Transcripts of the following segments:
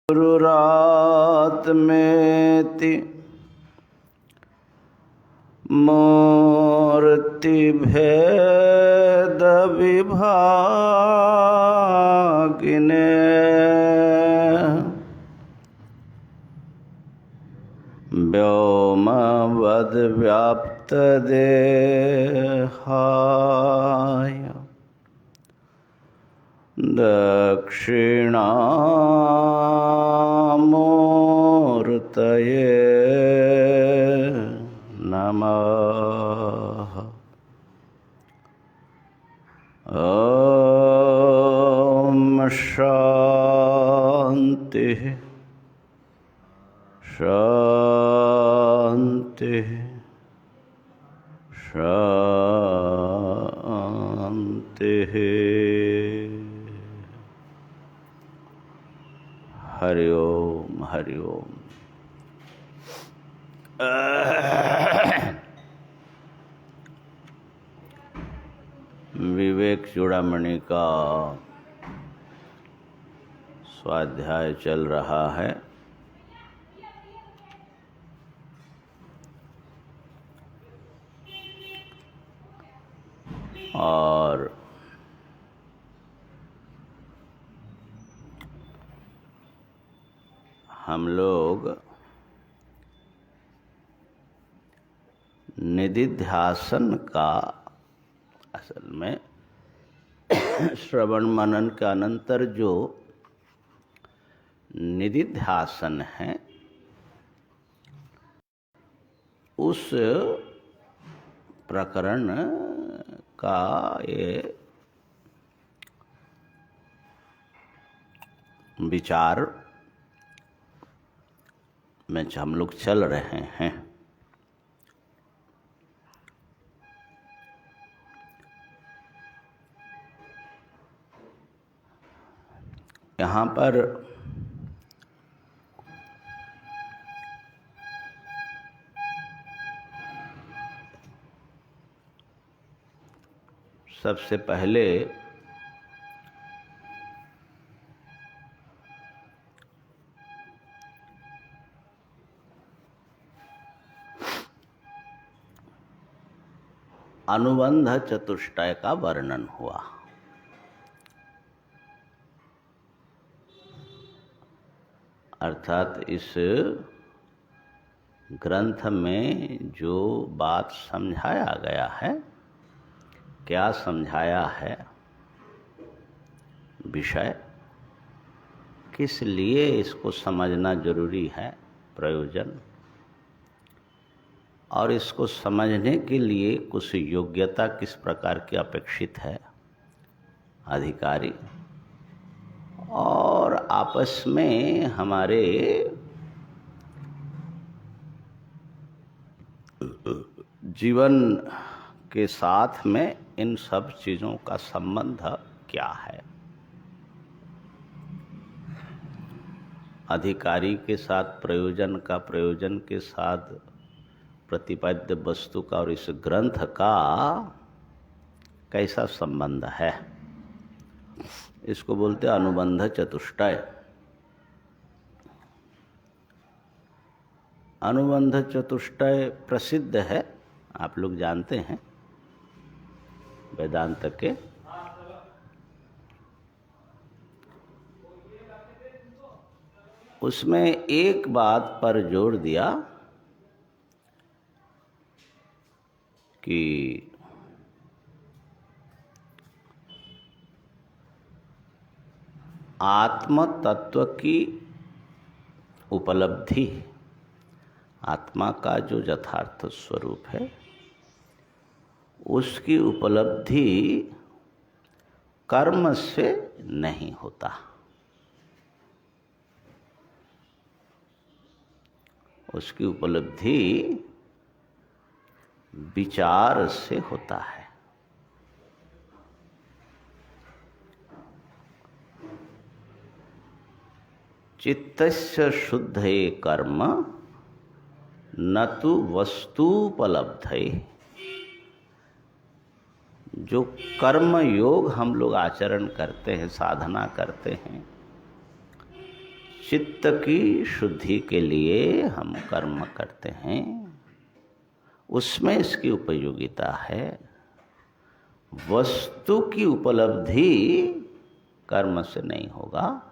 गुरुरात मेति मूर्ति भेद विभागिने व्योमवद् व्याप्त देहाय दक्षिणामूर्तये नमः। ॐ शान्ति शान्ति शान्तिः। हरि ओम हरि ओम। विवेक चूड़ामणि का स्वाध्याय चल रहा है। और हम लोग निधिध्यासन का असल में श्रवण मनन के अनंतर जो निधिध्यासन है उस प्रकरण का ये विचार में हम लोग चल रहे हैं। यहाँ पर सबसे पहले अनुबंध चतुष्टय का वर्णन हुआ। अर्थात इस ग्रंथ में जो बात समझाया गया है, क्या समझाया है, विषय किस लिए इसको समझना जरूरी है, प्रयोजन, और इसको समझने के लिए कुछ योग्यता किस प्रकार की अपेक्षित है, अधिकारी, और आपस में हमारे जीवन के साथ में इन सब चीज़ों का संबंध क्या है, अधिकारी के साथ प्रयोजन का, प्रयोजन के साथ प्रतिपाद्य वस्तु का, और इस ग्रंथ का कैसा संबंध है। इसको बोलते हैं अनुबंध चतुष्टय। अनुबंध चतुष्टय प्रसिद्ध है, आप लोग जानते हैं वेदांत के। उसमें एक बात पर जोर दिया कि आत्म तत्व की उपलब्धि, आत्मा का जो यथार्थ स्वरूप है उसकी उपलब्धि कर्म से नहीं होता, उसकी उपलब्धि विचार से होता है। चित्तस्य शुद्धये कर्म न तु वस्तुपलब्धये। जो कर्म योग हम लोग आचरण करते हैं, साधना करते हैं, चित्त की शुद्धि के लिए हम कर्म करते हैं, उसमें इसकी उपयोगिता है। वस्तु की उपलब्धि कर्म से नहीं होगा।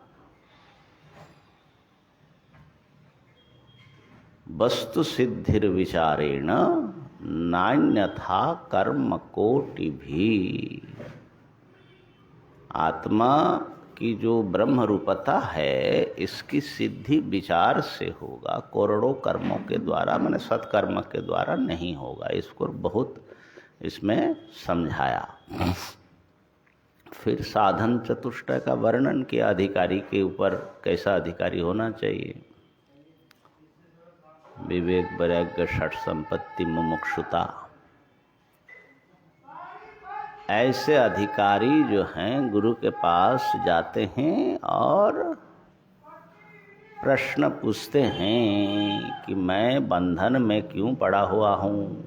वस्तु सिद्धिर विचारेण नान्यथा कर्म कोटि भी। आत्मा की जो ब्रह्म रूपता है, इसकी सिद्धि विचार से होगा, करोड़ों कर्मों के द्वारा, मैंने सत्कर्म के द्वारा नहीं होगा। इसको बहुत इसमें समझाया। फिर साधन चतुष्टय का वर्णन किया। अधिकारी के ऊपर कैसा अधिकारी होना चाहिए। विवेक, वैराग्य, षट संपत्ति, मुमुक्षुता, ऐसे अधिकारी जो हैं गुरु के पास जाते हैं और प्रश्न पूछते हैं कि मैं बंधन में क्यों पड़ा हुआ हूँ,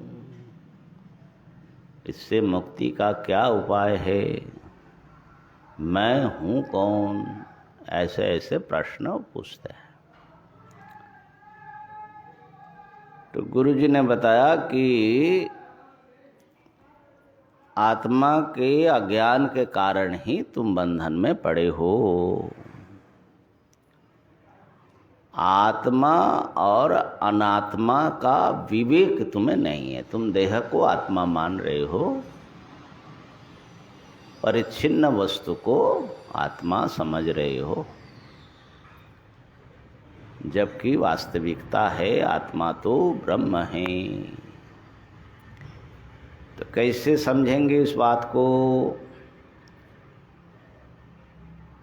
इससे मुक्ति का क्या उपाय है, मैं हूँ कौन, ऐसे ऐसे प्रश्न पूछते हैं। तो गुरु जी ने बताया कि आत्मा के अज्ञान के कारण ही तुम बंधन में पड़े हो। आत्मा और अनात्मा का विवेक तुम्हें नहीं है। तुम देह को आत्मा मान रहे हो, परिच्छिन्न वस्तु को आत्मा समझ रहे हो, जबकि वास्तविकता है आत्मा तो ब्रह्म है। तो कैसे समझेंगे इस बात को।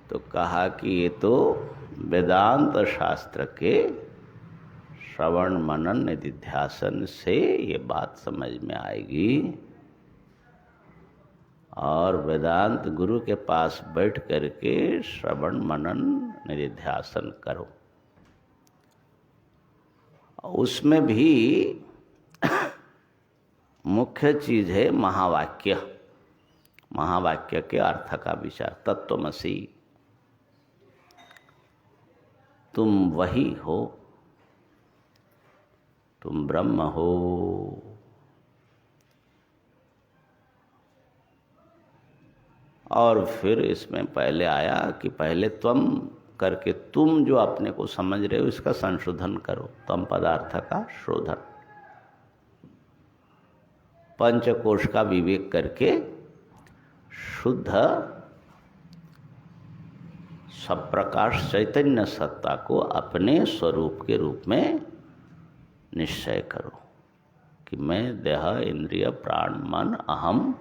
तो कहा कि ये तो वेदांत शास्त्र के श्रवण मनन निधिध्यासन से ये बात समझ में आएगी। और वेदांत गुरु के पास बैठ करके श्रवण मनन निधिध्यासन करो। उसमें भी मुख्य चीज है महावाक्य। महावाक्य के अर्थ का विचार। तत्वमसि, तुम वही हो, तुम ब्रह्म हो। और फिर इसमें पहले आया कि पहले त्वम करके तुम जो अपने को समझ रहे हो इसका संशोधन करो। त्वम पदार्थ का शोधन, पंचकोश का विवेक करके शुद्ध सप्रकाश चैतन्य सत्ता को अपने स्वरूप के रूप में निश्चय करो कि मैं देह, इंद्रिय, प्राण, मन, अहम,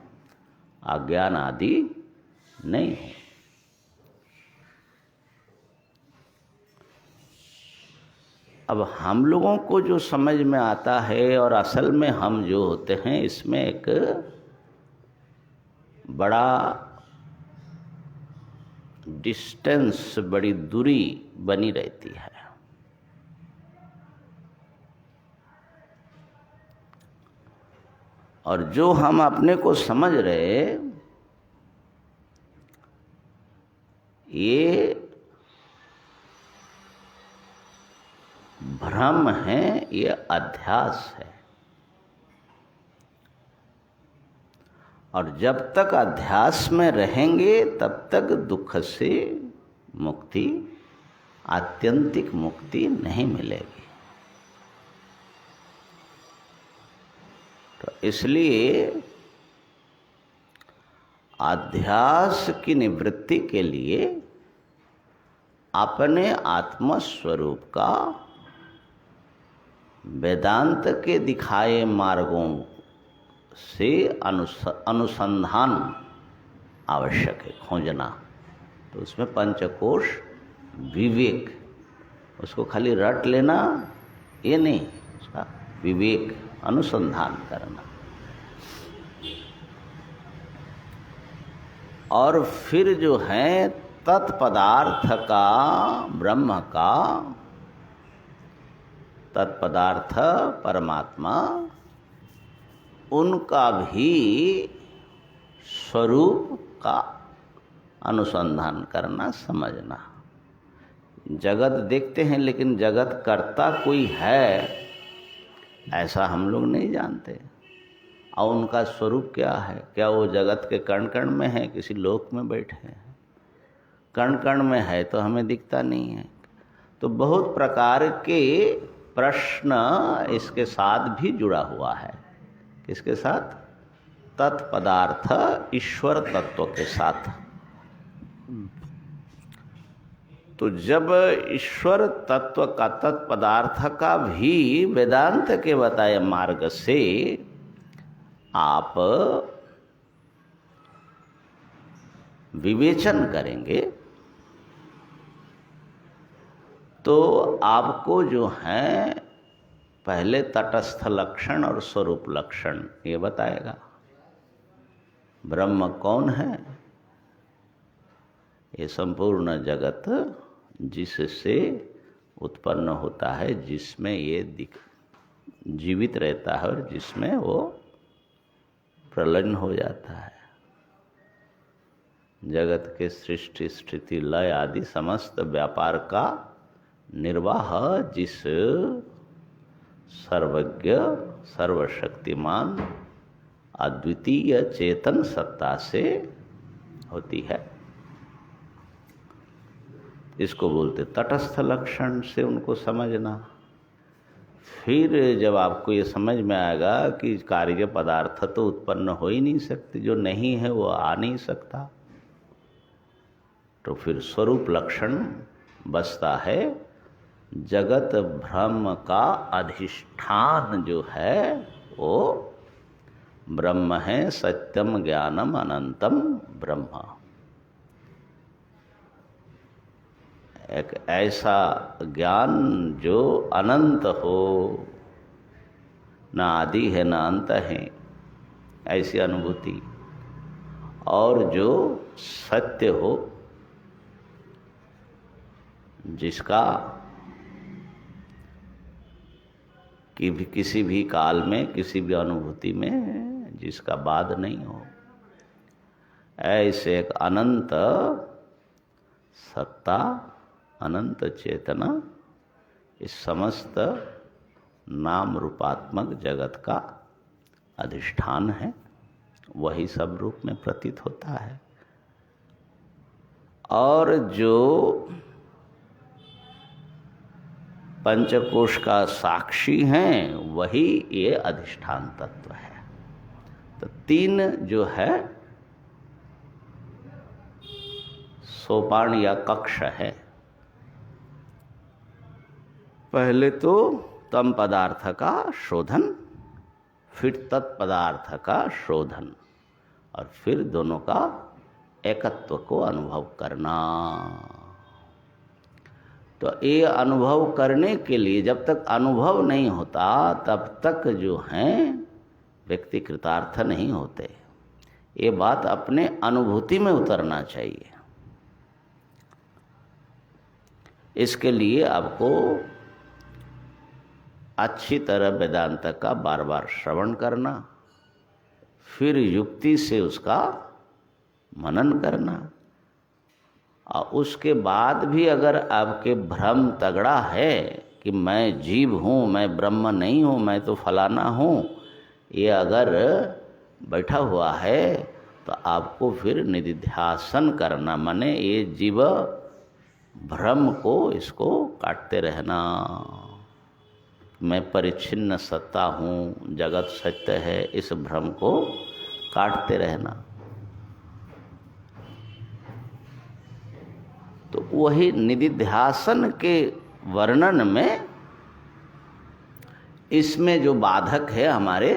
अज्ञान आदि नहीं हूँ। अब हम लोगों को जो समझ में आता है और असल में हम जो होते हैं, इसमें एक बड़ा डिस्टेंस, बड़ी दूरी बनी रहती है। और जो हम अपने को समझ रहे, ये भ्रम है, ये अध्यास है। और जब तक अध्यास में रहेंगे तब तक दुख से मुक्ति, आत्यंतिक मुक्ति नहीं मिलेगी। तो इसलिए अध्यास की निवृत्ति के लिए अपने आत्मस्वरूप का वेदांत के दिखाए मार्गों से अनुसंधान आवश्यक है, खोजना। तो उसमें पंचकोश विवेक, उसको खाली रट लेना ये नहीं, उसका विवेक, अनुसंधान करना। और फिर जो है तत्पदार्थ का, ब्रह्म का, तत्पदार्थ परमात्मा, उनका भी स्वरूप का अनुसंधान करना, समझना। जगत देखते हैं लेकिन जगत करता कोई है ऐसा हम लोग नहीं जानते। और उनका स्वरूप क्या है? क्या वो जगत के कण कण में है, किसी लोक में बैठे हैं? कण कण में है तो हमें दिखता नहीं है। तो बहुत प्रकार के प्रश्न इसके साथ भी जुड़ा हुआ है। किसके साथ? तत्पदार्थ ईश्वर तत्व के साथ। तो जब ईश्वर तत्व का तत्पदार्थ का भी वेदांत के बताए मार्ग से आप विवेचन करेंगे तो आपको जो है पहले तटस्थ लक्षण और स्वरूप लक्षण ये बताएगा। ब्रह्म कौन है? ये संपूर्ण जगत जिससे उत्पन्न होता है, जिसमें ये जीवित रहता है और जिसमें वो प्रलय हो जाता है। जगत के सृष्टि स्थिति लय आदि समस्त व्यापार का निर्वाह जिस सर्वज्ञ सर्वशक्तिमान अद्वितीय चेतन सत्ता से होती है, इसको बोलते तटस्थ लक्षण से उनको समझना। फिर जब आपको ये समझ में आएगा कि कार्य पदार्थ तो उत्पन्न हो ही नहीं सकते, जो नहीं है वो आ नहीं सकता, तो फिर स्वरूप लक्षण बसता है। जगत ब्रह्म का अधिष्ठान जो है वो ब्रह्म है। सत्यम ज्ञानम अनंतम ब्रह्म। एक ऐसा ज्ञान जो अनंत हो, ना आदि है ना अंत है, ऐसी अनुभूति, और जो सत्य हो, जिसका कि भी किसी भी काल में किसी भी अनुभूति में जिसका बाद नहीं हो, ऐसे एक अनंत सत्ता अनंत चेतना इस समस्त नाम रूपात्मक जगत का अधिष्ठान है। वही सब रूप में प्रतीत होता है। और जो पंचकोश का साक्षी हैं वही ये अधिष्ठान तत्व है। तो तीन जो है सोपान या कक्ष है। पहले तो तम पदार्थ का शोधन, फिर तत्पदार्थ का शोधन, और फिर दोनों का एकत्व को अनुभव करना। तो ये अनुभव करने के लिए जब तक अनुभव नहीं होता तब तक जो हैं व्यक्ति कृतार्थ नहीं होते। ये बात अपने अनुभूति में उतरना चाहिए। इसके लिए आपको अच्छी तरह वेदांत का बार बार श्रवण करना, फिर युक्ति से उसका मनन करना, और उसके बाद भी अगर आपके भ्रम तगड़ा है कि मैं जीव हूँ, मैं ब्रह्म नहीं हूँ, मैं तो फलाना हूँ, ये अगर बैठा हुआ है तो आपको फिर निधिध्यासन करना, माने ये जीव भ्रम को इसको काटते रहना। मैं परिच्छिन्न सत्ता हूँ, जगत सत्य है, इस भ्रम को काटते रहना। तो वही निधिध्यासन के वर्णन में इसमें जो बाधक है हमारे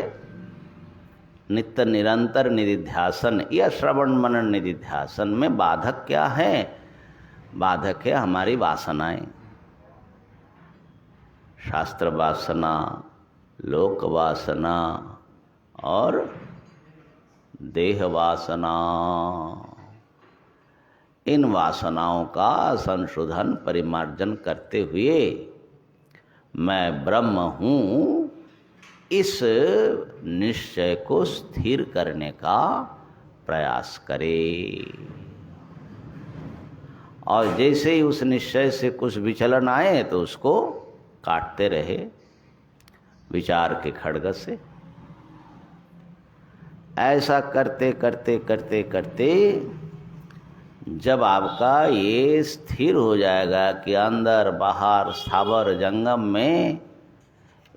नित्य निरंतर निधिध्यासन या श्रवण मनन निधिध्यासन में बाधक क्या है? बाधक है हमारी वासनाएं, शास्त्र वासना, लोक वासना और देह वासना। इन वासनाओं का संशोधन परिमार्जन करते हुए मैं ब्रह्म हूँ, इस निश्चय को स्थिर करने का प्रयास करे। और जैसे ही उस निश्चय से कुछ विचलन आए तो उसको काटते रहे विचार के खड्ग से। ऐसा करते करते करते करते जब आपका ये स्थिर हो जाएगा कि अंदर बाहर स्थावर जंगम में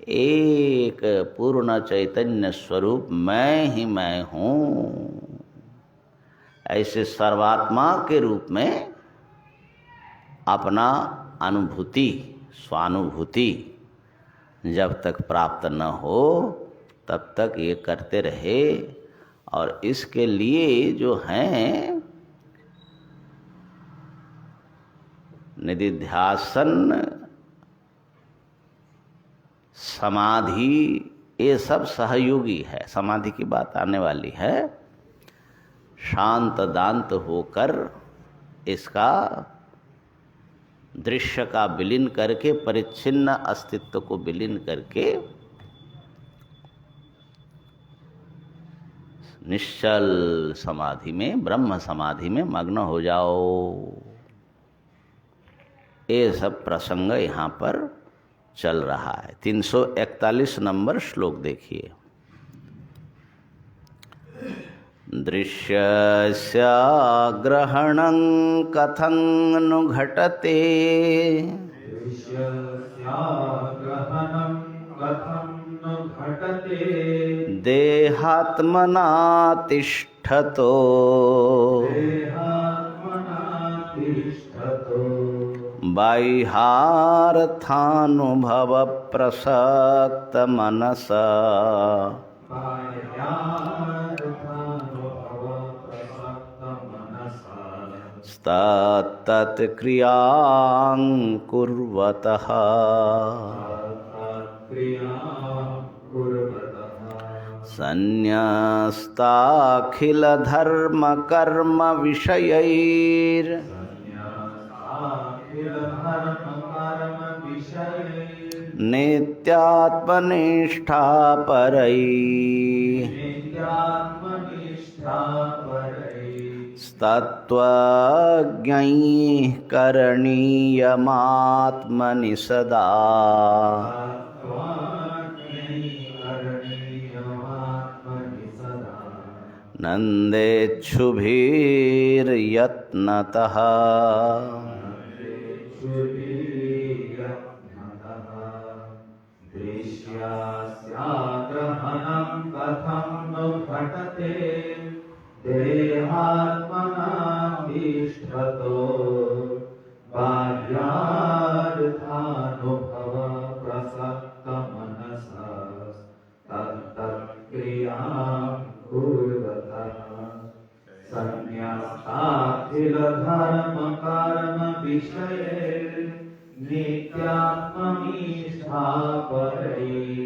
एक पूर्ण चैतन्य स्वरूप मैं ही मैं हूँ, ऐसे सर्वात्मा के रूप में अपना अनुभूति स्वानुभूति जब तक प्राप्त न हो तब तक ये करते रहे। और इसके लिए जो हैं निधिध्यासन, समाधि, ये सब सहयोगी है। समाधि की बात आने वाली है। शांत दांत होकर इसका दृश्य का विलीन करके, परिच्छिन्न अस्तित्व को विलीन करके निश्चल समाधि में, ब्रह्म समाधि में मग्न हो जाओ। ये सब प्रसंग यहाँ पर चल रहा है। 341 नंबर श्लोक देखिए। दृश्यस्य ग्रहणं कथं नु घटते, देहात्मना तिष्ठतो बाह्यार्थानुभव प्रसक्त मनस तत्क्रियां कुर्वतः। संन्यस्ताखिल धर्म कर्म विषयैर नित्यात्मनिष्ठा परैः तत्त्वज्ञैः करणीयमात्मनि सदा। नन्देच्छुभिर्यत्नतः संन्यासाखिल धर्म कर्म विषये नित्यात्मनिष्ठा परैः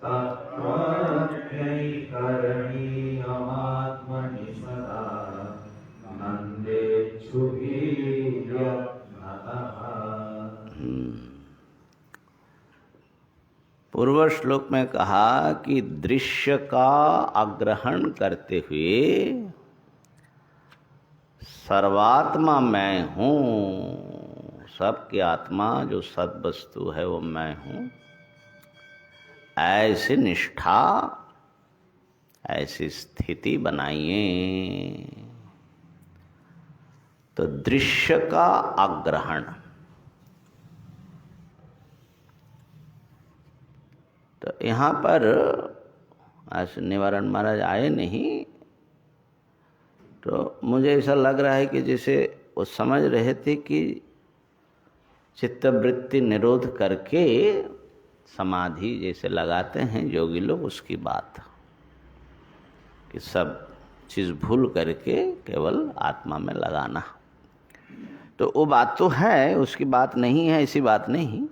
तत्त्वज्ञैकरणीयमात्मनि सदा नन्देच्छुभिर्यत्नतः। पूर्व श्लोक में कहा कि दृश्य का आग्रहण करते हुए सर्वात्मा मैं हूँ, सबकी आत्मा जो सद्वस्तु है वो मैं हूँ, ऐसी निष्ठा, ऐसी स्थिति बनाइए। तो दृश्य का आग्रहण, तो यहाँ पर आज निवारण महाराज आए नहीं, तो मुझे ऐसा लग रहा है कि जैसे वो समझ रहे थे कि चित्तवृत्ति निरोध करके समाधि जैसे लगाते हैं योगी लोग, उसकी बात कि सब चीज़ भूल करके केवल आत्मा में लगाना। तो वो बात तो है, उसकी बात नहीं है, ऐसी बात नहीं,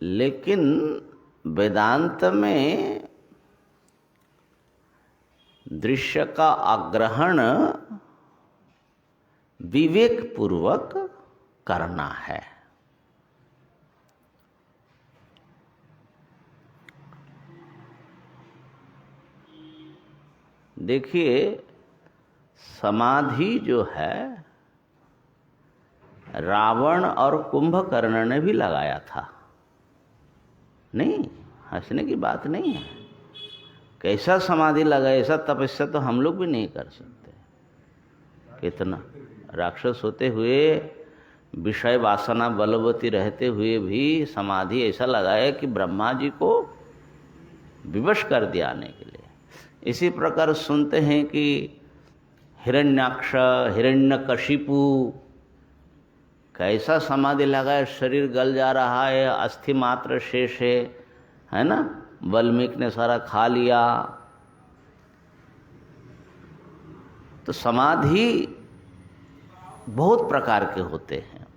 लेकिन वेदांत में दृश्य का आग्रहण विवेक पूर्वक करना है। देखिए, समाधि जो है रावण और कुंभकर्ण ने भी लगाया था। नहीं, हंसने की बात नहीं है। कैसा समाधि लगा, ऐसा तपस्या तो हम लोग भी नहीं कर सकते। कितना राक्षस होते हुए, विषय वासना बलवती रहते हुए भी समाधि ऐसा लगाया कि ब्रह्मा जी को विवश कर दिया आने के लिए। इसी प्रकार सुनते हैं कि हिरण्याक्ष, हिरण्यकशिपु कैसा समाधि लगाया, शरीर गल जा रहा है, अस्थि मात्र शेष है ना, वाल्मीकि ने सारा खा लिया। तो समाधि बहुत प्रकार के होते हैं,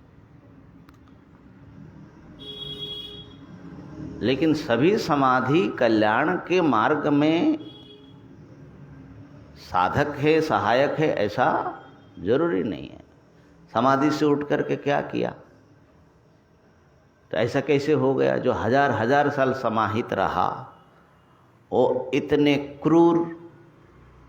लेकिन सभी समाधि कल्याण के मार्ग में साधक है, सहायक है, ऐसा जरूरी नहीं है। समाधि से उठ करके क्या किया, तो ऐसा कैसे हो गया? जो हजार हजार साल समाहित रहा, वो इतने क्रूर,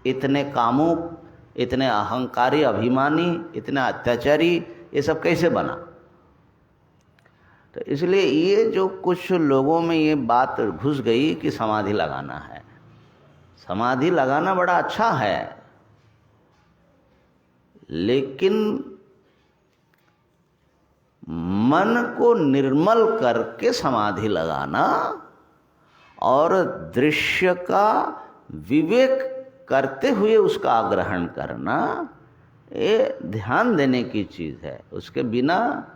इतने कामुक, इतने अहंकारी, अभिमानी, इतने अत्याचारी, ये सब कैसे बना? तो इसलिए ये जो कुछ लोगों में ये बात घुस गई कि समाधि लगाना है। समाधि लगाना बड़ा अच्छा है, लेकिन मन को निर्मल करके समाधि लगाना और दृश्य का विवेक करते हुए उसका आग्रहण करना, ये ध्यान देने की चीज़ है। उसके बिना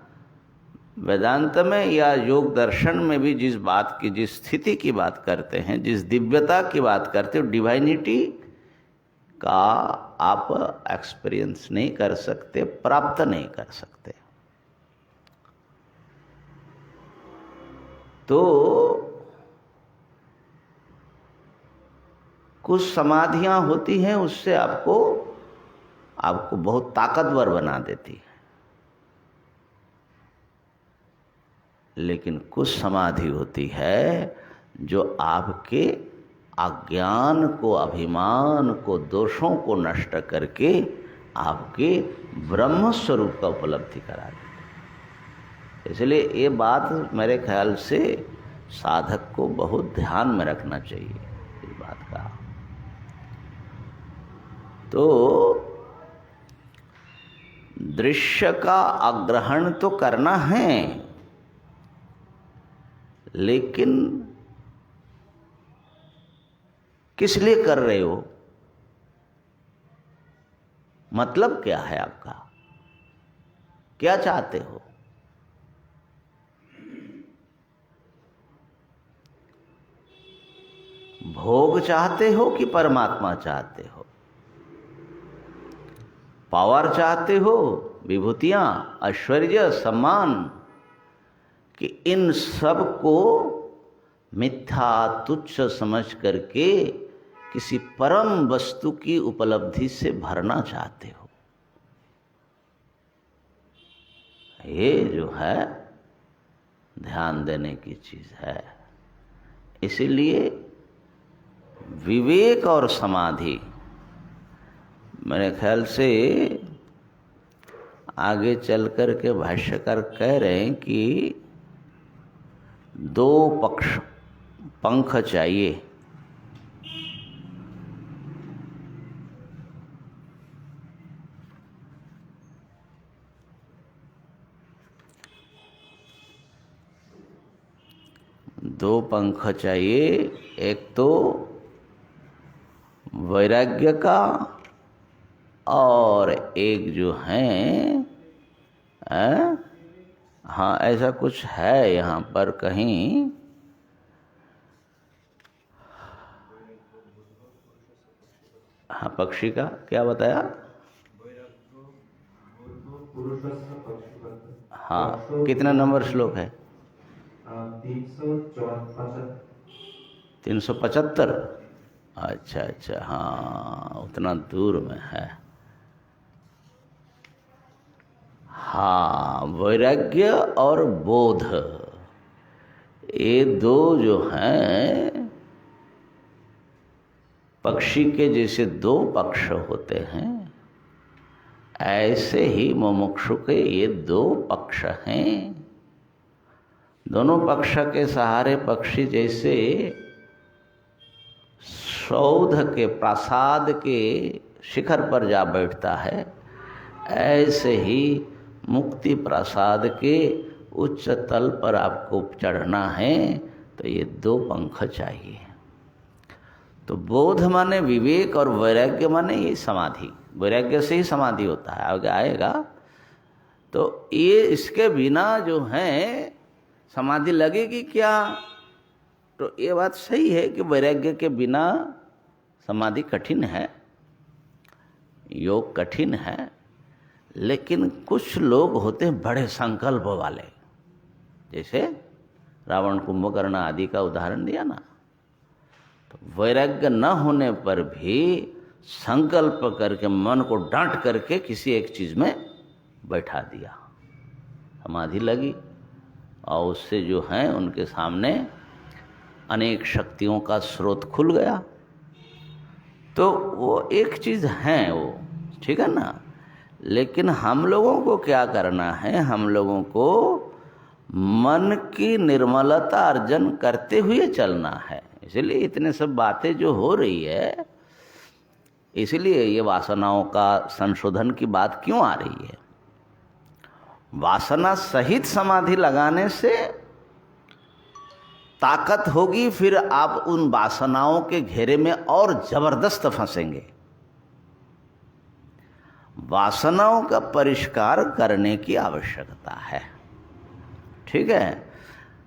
वेदांत में या योग दर्शन में भी जिस बात की, जिस स्थिति की बात करते हैं, जिस दिव्यता की बात करते हो, डिवाइनिटी का आप एक्सपीरियंस नहीं कर सकते, प्राप्त नहीं कर सकते। तो कुछ समाधियां होती हैं, उससे आपको बहुत ताकतवर बना देती है, लेकिन कुछ समाधि होती है जो आपके अज्ञान को, अभिमान को, दोषों को नष्ट करके आपके ब्रह्म स्वरूप का उपलब्धि करा देती है। इसलिए ये बात मेरे ख्याल से साधक को बहुत ध्यान में रखना चाहिए इस बात का। तो दृश्य का आग्रहण तो करना है, लेकिन किस लिए कर रहे हो? मतलब क्या है आपका? क्या चाहते हो? भोग चाहते हो कि परमात्मा चाहते हो? पावर चाहते हो, विभूतियां, ऐश्वर्य, सम्मान, कि इन सब को मिथ्या तुच्छ समझ करके किसी परम वस्तु की उपलब्धि से भरना चाहते हो? ये जो है ध्यान देने की चीज है। इसीलिए विवेक और समाधि, मेरे ख्याल से आगे चल कर के भाष्यकार कह रहे हैं कि दो पंख चाहिए। दो पंख चाहिए, एक तो वैराग्य का और एक जो है हाँ ऐसा कुछ है यहाँ पर कहीं, हाँ पक्षी का क्या बताया? हाँ कितना नंबर श्लोक है? 375। अच्छा अच्छा, हाँ उतना दूर में है। हाँ, वैराग्य और बोध, ये दो जो हैं पक्षी के जैसे दो पक्ष होते हैं, ऐसे ही मुमुक्षु के ये दो पक्ष हैं। दोनों पक्ष के सहारे पक्षी जैसे सौध के प्रासाद के शिखर पर जा बैठता है, ऐसे ही मुक्ति प्रसाद के उच्च तल पर आपको चढ़ना है तो ये दो पंख चाहिए। तो बोध माने विवेक और वैराग्य माने ये समाधि। वैराग्य से ही समाधि होता है, आगे आएगा। तो ये इसके बिना जो है समाधि लगेगी क्या? तो ये बात सही है कि वैराग्य के बिना समाधि कठिन है, योग कठिन है। लेकिन कुछ लोग होते हैं बड़े संकल्प वाले, जैसे रावण, कुंभकर्ण आदि का उदाहरण दिया ना। तो वैराग्य न होने पर भी संकल्प करके मन को डांट करके किसी एक चीज में बैठा दिया, समाधि लगी, और उससे जो है उनके सामने अनेक शक्तियों का स्रोत खुल गया। तो वो एक चीज है, वो ठीक है ना। लेकिन हम लोगों को क्या करना है? हम लोगों को मन की निर्मलता अर्जन करते हुए चलना है। इसलिए इतने सब बातें जो हो रही है, इसलिए ये वासनाओं का संशोधन की बात क्यों आ रही है? वासना सहित समाधि लगाने से ताकत होगी, फिर आप उन वासनाओं के घेरे में और जबरदस्त फंसेंगे। वासनाओं का परिष्कार करने की आवश्यकता है, ठीक है।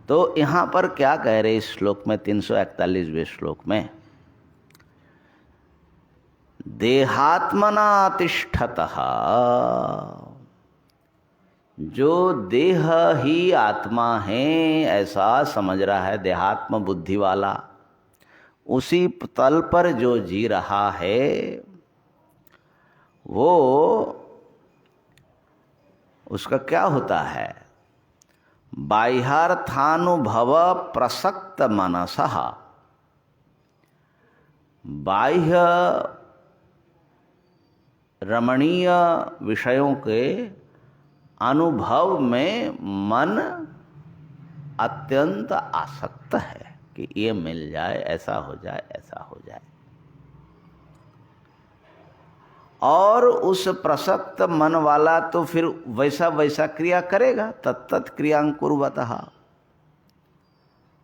तो यहां पर क्या कह रहे इस श्लोक में, 341वें श्लोक में, देहात्मना तिष्ठतः, जो देह ही आत्मा है ऐसा समझ रहा है, देहात्म बुद्धि वाला, उसी तल पर जो जी रहा है, वो उसका क्या होता है? बाह्यार्थानुभव प्रसक्त मनसः, बाह्य रमणीय विषयों के अनुभव में मन अत्यंत आसक्त है कि ये मिल जाए, ऐसा हो जाए, ऐसा हो जाए। और उस प्रसक्त मन वाला तो फिर वैसा वैसा क्रिया करेगा, तत्त क्रियां कुर्वतः,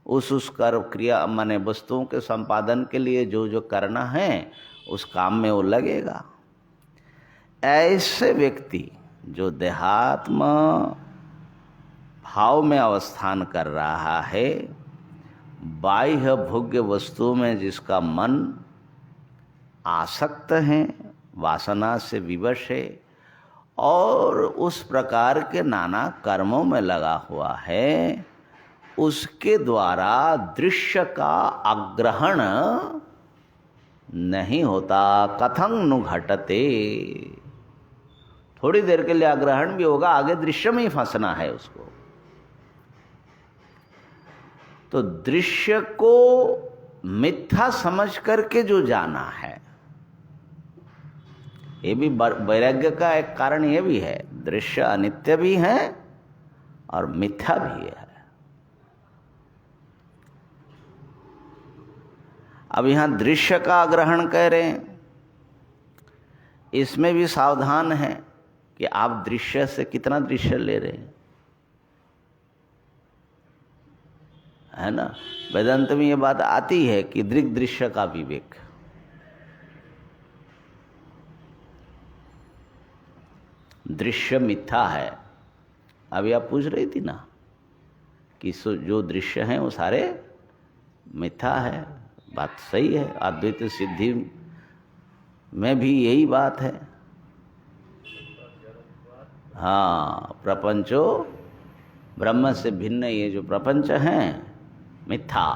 उस कर्म क्रिया माने वस्तुओं के संपादन के लिए जो जो करना है उस काम में वो लगेगा। ऐसे व्यक्ति जो देहात्म भाव में अवस्थान कर रहा है, बाह्य भोग्य वस्तुओं में जिसका मन आसक्त है, वासना से विवश है, और उस प्रकार के नाना कर्मों में लगा हुआ है, उसके द्वारा दृश्य का आग्रहण नहीं होता। कथं नु घटते, थोड़ी देर के लिए आग्रहण भी होगा, आगे दृश्य में ही फंसना है उसको। तो दृश्य को मिथ्या समझ करके जो जाना है, ये भी वैराग्य का एक कारण ये भी है, दृश्य अनित्य भी है और मिथ्या भी है। अब यहां दृश्य का ग्रहण कह रहे हैं, इसमें भी सावधान है कि आप दृश्य से कितना दृश्य ले रहे हैं, है ना। वेदांत में ये बात आती है कि दृग दृश्य का विवेक, दृश्य मिथ्या है। अभी आप पूछ रही थी ना कि जो दृश्य हैं वो सारे मिथ्या है। बात सही है, अद्वैत सिद्धि में भी यही बात है। हाँ, प्रपंचो ब्रह्म से भिन्न ये जो प्रपंच हैं मिथ्या।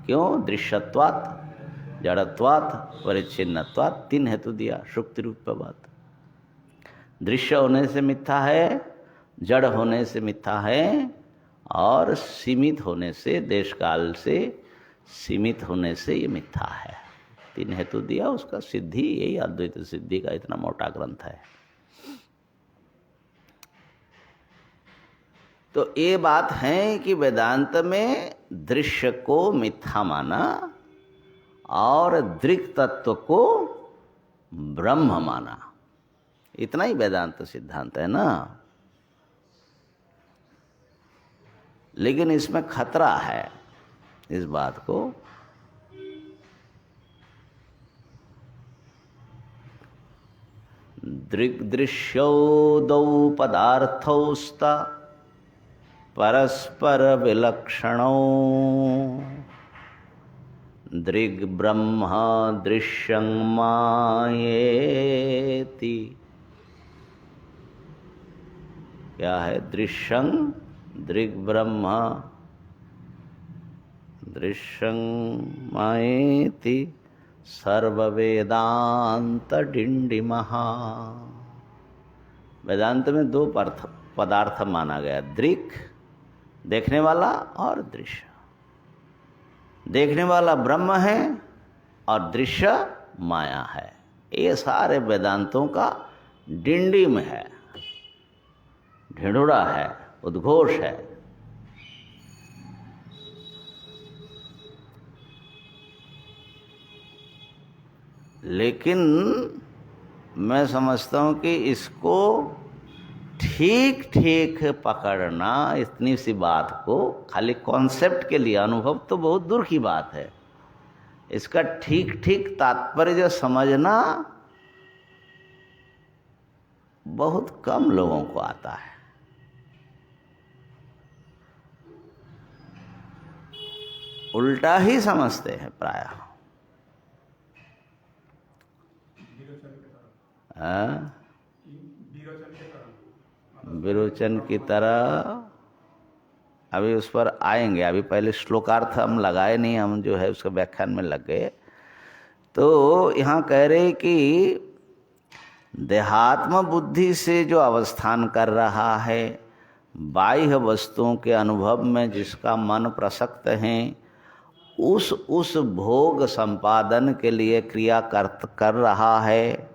क्यों? दृश्यत्वात्, जड़त्वात्, परिच्छिन्नत्वात्, 3 हेतु दिया शुक्ति रूप बात। दृश्य होने से मिथ्या है, जड़ होने से मिथ्या है, और सीमित होने से, देश काल से सीमित होने से ये मिथ्या है। 3 हेतु दिया, उसका सिद्धि यही अद्वैत सिद्धि का इतना मोटा ग्रंथ है। तो ये बात है कि वेदांत में दृश्य को मिथ्या माना और दृक् तत्व को ब्रह्म माना, इतना ही वेदांत सिद्धांत है ना। लेकिन इसमें खतरा है इस बात को, दृग्दृश्यौ दौ पदार्थौ स्त परस्पर विलक्षणौ दृग्ब्रह्म दृश्यं मायेति। क्या है? दृश्यं दृग्ब्रह्म दृश्यं मायेति सर्ववेदांत डिंडिमः। वेदांत में दो पदार्थ माना गया, दृक् देखने वाला और दृश्य। देखने वाला ब्रह्म है और दृश्य माया है। ये सारे वेदांतों का डिंडिम है, ढिंढोरा है, उद्घोष है। लेकिन मैं समझता हूँ कि इसको ठीक ठीक पकड़ना, इतनी सी बात को खाली कॉन्सेप्ट के लिए, अनुभव तो बहुत दूर की बात है, इसका ठीक ठीक तात्पर्य समझना बहुत कम लोगों को आता है। उल्टा ही समझते हैं प्रायः। विरोचन की तरह अभी उस पर आएंगे। अभी पहले श्लोकार्थ हम लगाए नहीं, हम जो है उसके व्याख्यान में लग गए। तो यहाँ कह रहे कि देहात्म बुद्धि से जो अवस्थान कर रहा है, बाह्य वस्तुओं के अनुभव में जिसका मन प्रसक्त है, उस भोग संपादन के लिए क्रिया कर रहा है,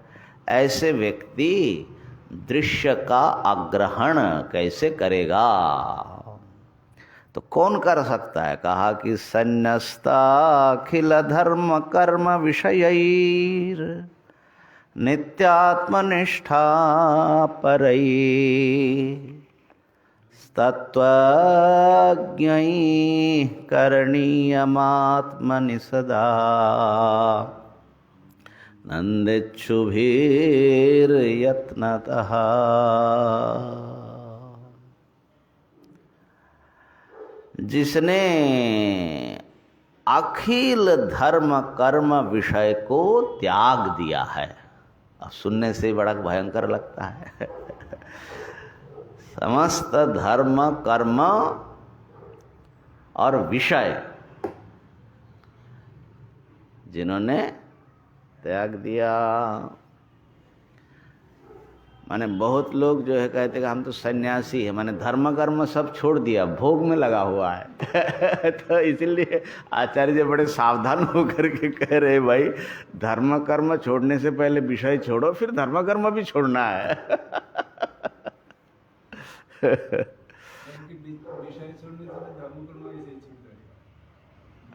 ऐसे व्यक्ति दृश्य का आग्रहण कैसे करेगा? तो कौन कर सकता है? कहा कि संन्यस्ताखिल धर्म कर्म विषयैर नित्यात्मनिष्ठा परैः तत्त्वज्ञैः करणीयमात्मनि सदा नन्दिच्छुभिर्यत्नतः। जिसने अखिल धर्म कर्म विषय को त्याग दिया है, अब सुनने से बड़ा भयंकर लगता है समस्त धर्म कर्म और विषय जिन्होंने त्याग दिया, माने बहुत लोग जो है कहते हैं कि हम तो सन्यासी है, माने धर्म कर्म सब छोड़ दिया, भोग में लगा हुआ है तो इसलिए आचार्य जी बड़े सावधान होकर के कह रहे भाई धर्म कर्म छोड़ने से पहले विषय छोड़ो, फिर धर्म कर्म भी छोड़ना है विषय छोड़ने से धर्म कर्म ऐसे ही छूट जाएगा।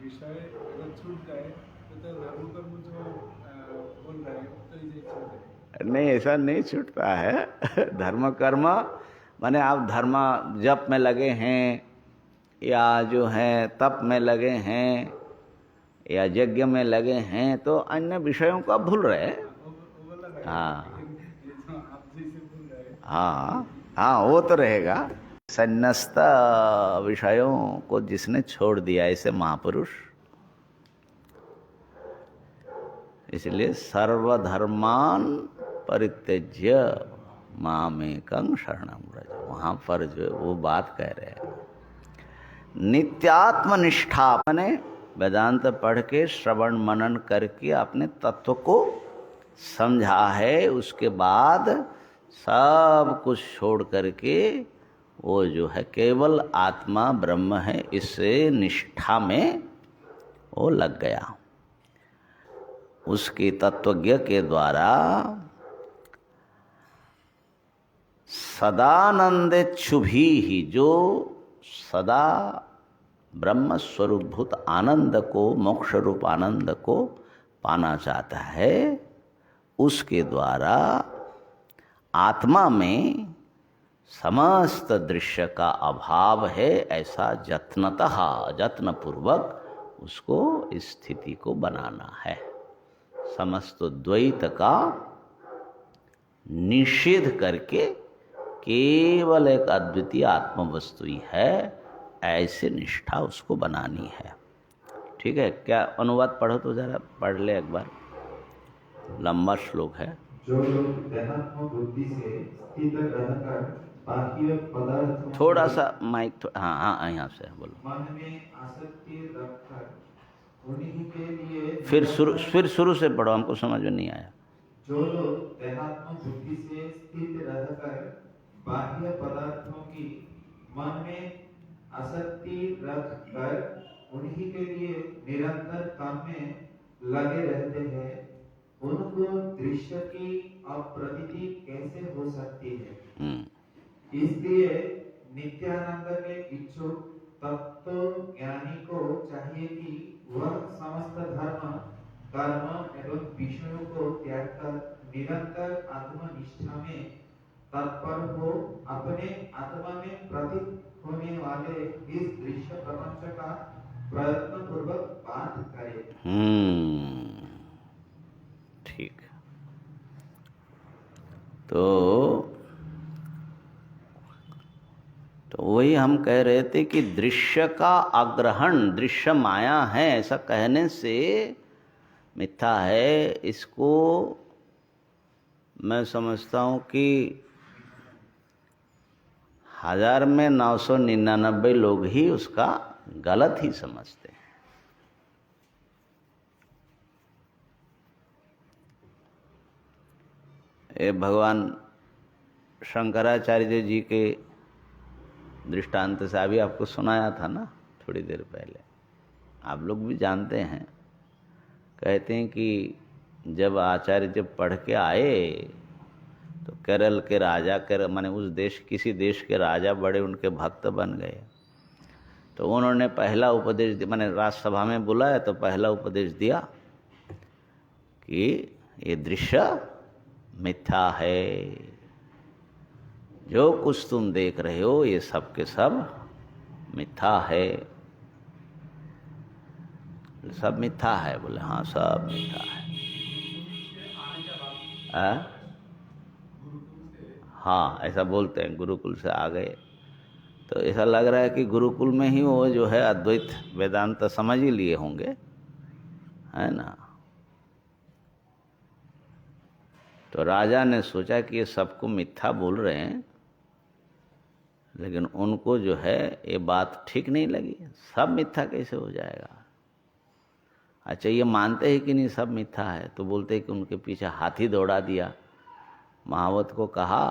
विषय अगर छूट जाए तो धर्म कर्म जो बोल रहे हैं तो ऐसे छूट जाएगा। नहीं, ऐसा नहीं छूटता है धर्म कर्म माने आप धर्म जप में लगे हैं या जो है तप में लगे हैं या यज्ञ में लगे हैं तो अन्य विषयों का भूल रहे हैं। हाँ, वो तो रहेगा। संन्यस्त विषयों को जिसने छोड़ दिया ऐसे महापुरुष, इसलिए सर्वधर्मान परित्यज्य मामेकं शरणं व्रज, वहाँ पर जो वो बात कह रहे हैं। नित्यात्मनिष्ठा माने वेदांत पढ़ के श्रवण मनन करके अपने तत्व को समझा है, उसके बाद सब कुछ छोड़ करके वो जो है केवल आत्मा ब्रह्म है, इससे निष्ठा में वो लग गया। उसकी तत्वज्ञ के द्वारा सदानंदेच्छुभी ही, जो सदा ब्रह्म स्वरूपभूत आनंद को, मोक्ष रूप आनंद को पाना चाहता है, उसके द्वारा आत्मा में समस्त दृश्य का अभाव है, ऐसा जत्नपूर्वक उसको इस स्थिति को बनाना है। समस्त द्वैत का निषेध करके केवल एक अद्वितीय आत्म वस्तु ही है, ऐसे निष्ठा उसको बनानी है। ठीक है, क्या अनुवाद पढ़ो तो जरा पढ़ ले एक बार, लंबा श्लोक है। जो लोग देहात्म बुद्धि से स्थित रहकर बाह्य पदार्थों थोड़ा सा माइक हाँ यहाँ से बोलो। मन में आसक्ति रखकर उन्हीं के लिए फिर शुरू से पढ़ो, हमको समझ में नहीं आया। जो लोग देहात्म बुद्धि से स्थित रहकर बाह्य पदार्थों की मन में आसक्ति रखकर उन्हीं के लिए निरंतर काम में लगे रहते हैं, उनको दृश्य की अप्रतीति कैसे हो सकती है? इसलिए नित्यानंद के इच्छुक तत्व ज्ञानी को चाहिए कि वह समस्त धर्म, कर्म एवं विषयों को त्याग कर निरंतर आत्मनिष्ठा में तत्पर हो, अपने आत्मा में प्रतीत होने वाले इस दृश्य प्रपंच का प्रयत्न पूर्वक पाठ करे। ठीक। तो वही हम कह रहे थे कि दृश्य का आग्रहण, दृश्य माया है ऐसा कहने से मिथ्या है। इसको मैं समझता हूँ कि 1000 में 999 लोग ही उसका गलत ही समझते हैं। ये भगवान शंकराचार्य जी के दृष्टांत से अभी आपको सुनाया था ना थोड़ी देर पहले, आप लोग भी जानते हैं। कहते हैं कि जब आचार्य जब पढ़ के आए तो केरल के राजा, माने उस देश, किसी देश के राजा बड़े उनके भक्त बन गए। तो उन्होंने पहला उपदेश दिया, माने राजसभा में बुलाया तो पहला उपदेश दिया कि ये दृश्य मिथ्या है, जो कुछ तुम देख रहे हो ये सब के सब मिथ्या है, सब मिथ्या है। बोले हाँ सब मिथ्या है। हाँ ऐसा बोलते हैं, गुरुकुल से आ गए तो ऐसा लग रहा है कि गुरुकुल में ही वो जो है अद्वैत वेदांत समझ ही लिए होंगे, है ना। तो राजा ने सोचा कि ये सबको मिथ्या बोल रहे हैं, लेकिन उनको जो है ये बात ठीक नहीं लगी। सब मिथ्या कैसे हो जाएगा? अच्छा ये मानते हैं कि नहीं सब मिथ्या है, तो बोलते हैं कि उनके पीछे हाथी दौड़ा दिया। महावत को कहा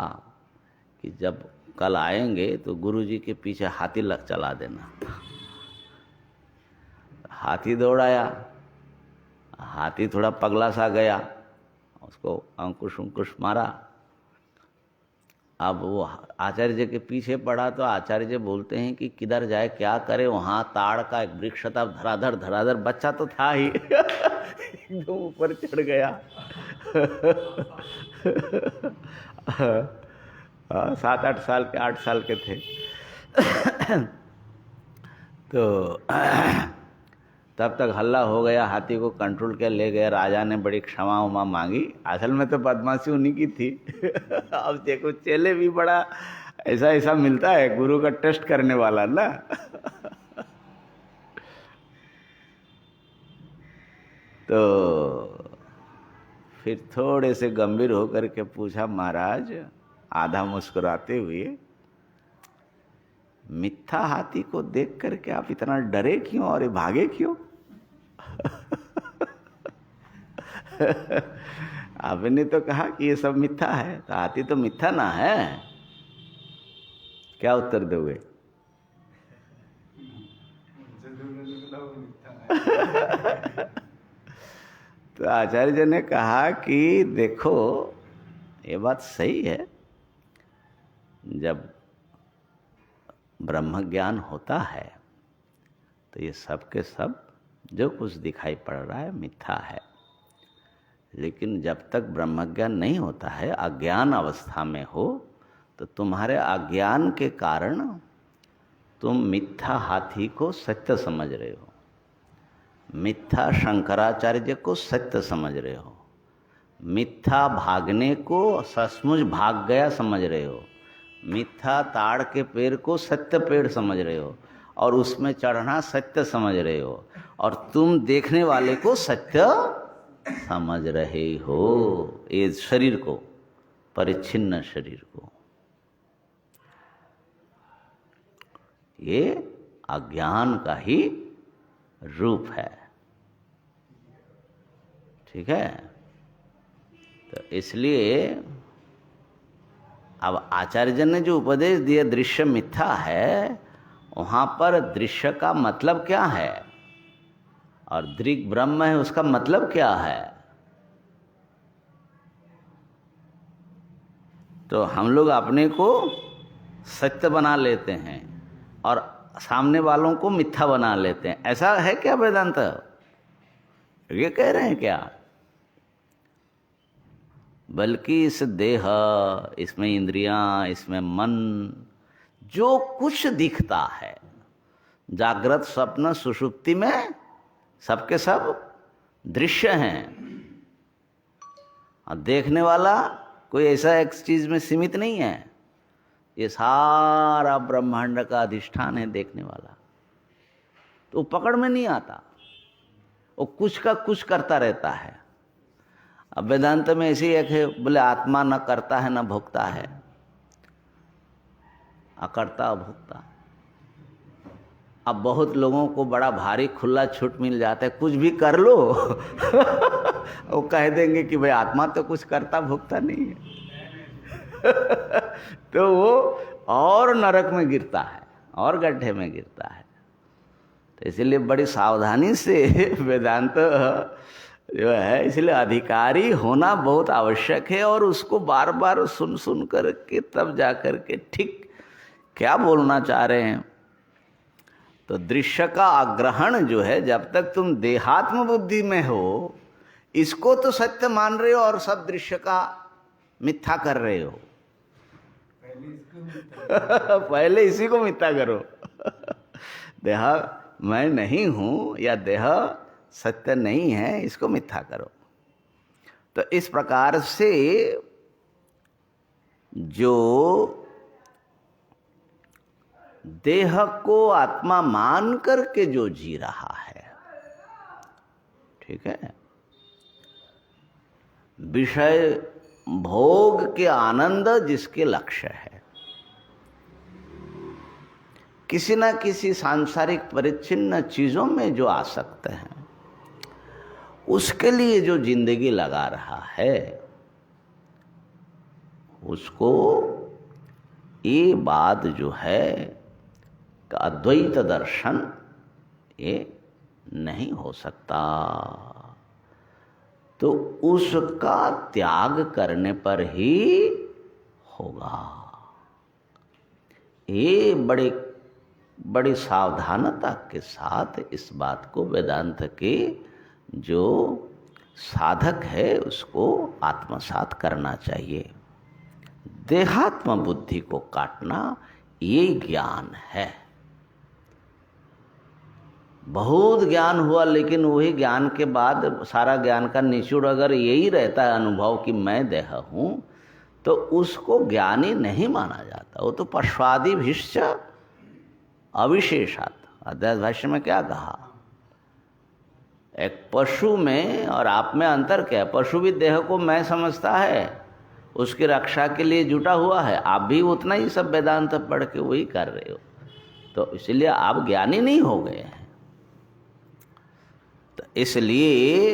कि जब कल आएंगे तो गुरुजी के पीछे हाथी लग चला देना। हाथी दौड़ाया, हाथी थोड़ा पगला सा गया, उसको अंकुश अंकुश मारा। अब वो आचार्य जी के पीछे पड़ा तो आचार्य जी बोलते हैं कि किधर जाए क्या करे, वहाँ ताड़ का एक वृक्ष था, धराधर बच्चा तो था ही एकदम ऊपर चढ़ गया 7-8 साल के 8 साल के थे तो तब तक हल्ला हो गया, हाथी को कंट्रोल किया, ले गया। राजा ने बड़ी क्षमा उमा मांगी, असल में तो बदमाशी उन्हीं की थी अब देखो चेले भी बड़ा ऐसा मिलता है, गुरु का टेस्ट करने वाला ना तो फिर थोड़े से गंभीर होकर के पूछा, महाराज आधा मुस्कुराते हुए, मिथ्या हाथी को देख करके आप इतना डरे क्यों और ये भागे क्यों? आपने तो कहा कि ये सब मिथ्या है, तो हाथी तो मिथ्या ना है। क्या उत्तर दोगे? तो आचार्य जी ने कहा कि देखो ये बात सही है, जब ब्रह्म ज्ञान होता है तो ये सब के सब जो कुछ दिखाई पड़ रहा है मिथ्या है। लेकिन जब तक ब्रह्मज्ञान नहीं होता है, अज्ञान अवस्था में हो, तो तुम्हारे अज्ञान के कारण तुम मिथ्या हाथी को सत्य समझ रहे हो, मिथ्या शंकराचार्य को सत्य समझ रहे हो, मिथ्या भागने को सचमुच भाग गया समझ रहे हो, मिथ्या ताड़ के पेड़ को सत्य पेड़ समझ रहे हो और उसमें चढ़ना सत्य समझ रहे हो, और तुम देखने वाले को सत्य समझ रहे हो। ये शरीर को, परिच्छिन्न शरीर को, ये अज्ञान का ही रूप है। ठीक है। तो इसलिए अब आचार्य जन ने जो उपदेश दिया दृश्य मिथ्या है, वहाँ पर दृश्य का मतलब क्या है और दृक् ब्रह्म है उसका मतलब क्या है। तो हम लोग अपने को सत्य बना लेते हैं और सामने वालों को मिथ्या बना लेते हैं। ऐसा है क्या वेदांत? ये कह रहे हैं क्या? बल्कि इस देह, इसमें इंद्रियां, इसमें मन, जो कुछ दिखता है जागृत स्वप्न सुषुप्ति में, सबके सब दृश्य हैं। और देखने वाला कोई ऐसा एक चीज में सीमित नहीं है, ये सारा ब्रह्मांड का अधिष्ठान है देखने वाला। तो वो पकड़ में नहीं आता, वो कुछ का कुछ करता रहता है। अब वेदांत में ऐसी एक है, बोले आत्मा न करता है न भोगता है, अकर्ता अभोक्ता। अब बहुत लोगों को बड़ा भारी खुला छूट मिल जाता है, कुछ भी कर लो वो कह देंगे कि भाई आत्मा तो कुछ करता भोगता नहीं है तो वो और नरक में गिरता है और गड्ढे में गिरता है। तो इसलिए बड़ी सावधानी से वेदांत जो है, इसलिए अधिकारी होना बहुत आवश्यक है और उसको बार बार सुन सुन करके तब जा कर के ठीक क्या बोलना चाह रहे हैं। तो दृश्य का आग्रहण जो है, जब तक तुम देहात्म बुद्धि में हो, इसको तो सत्य मान रहे हो और सब दृश्य का मिथ्या कर रहे हो पहले इसी को मिथ्या करो देह मैं नहीं हूं या देह सत्य नहीं है, इसको मिथ्या करो। तो इस प्रकार से जो देह को आत्मा मान करके जो जी रहा है, ठीक है, विषय भोग के आनंद जिसके लक्ष्य है, किसी न किसी सांसारिक परिच्छिन्न चीजों में जो आसक्त है, उसके लिए जो जिंदगी लगा रहा है, उसको ये बात जो है कि अद्वैत दर्शन ये नहीं हो सकता। तो उसका त्याग करने पर ही होगा। ये बड़ी सावधानता के साथ इस बात को वेदांत के जो साधक है उसको आत्मसात करना चाहिए। देहात्म बुद्धि को काटना ये ज्ञान है। बहुत ज्ञान हुआ, लेकिन वही ज्ञान के बाद सारा ज्ञान का निचोड़ अगर यही रहता है अनुभव कि मैं देह हूँ, तो उसको ज्ञानी नहीं माना जाता। वो तो पश्वादि भिश्च अविशेषात। अद्वैत भाष्य में क्या कहा? एक पशु में और आप में अंतर क्या है? पशु भी देह को मैं समझता है, उसकी रक्षा के लिए जुटा हुआ है। आप भी उतना ही सब वेदांत पढ़ के वही कर रहे हो, तो इसलिए आप ज्ञानी नहीं हो गए हैं। तो इसलिए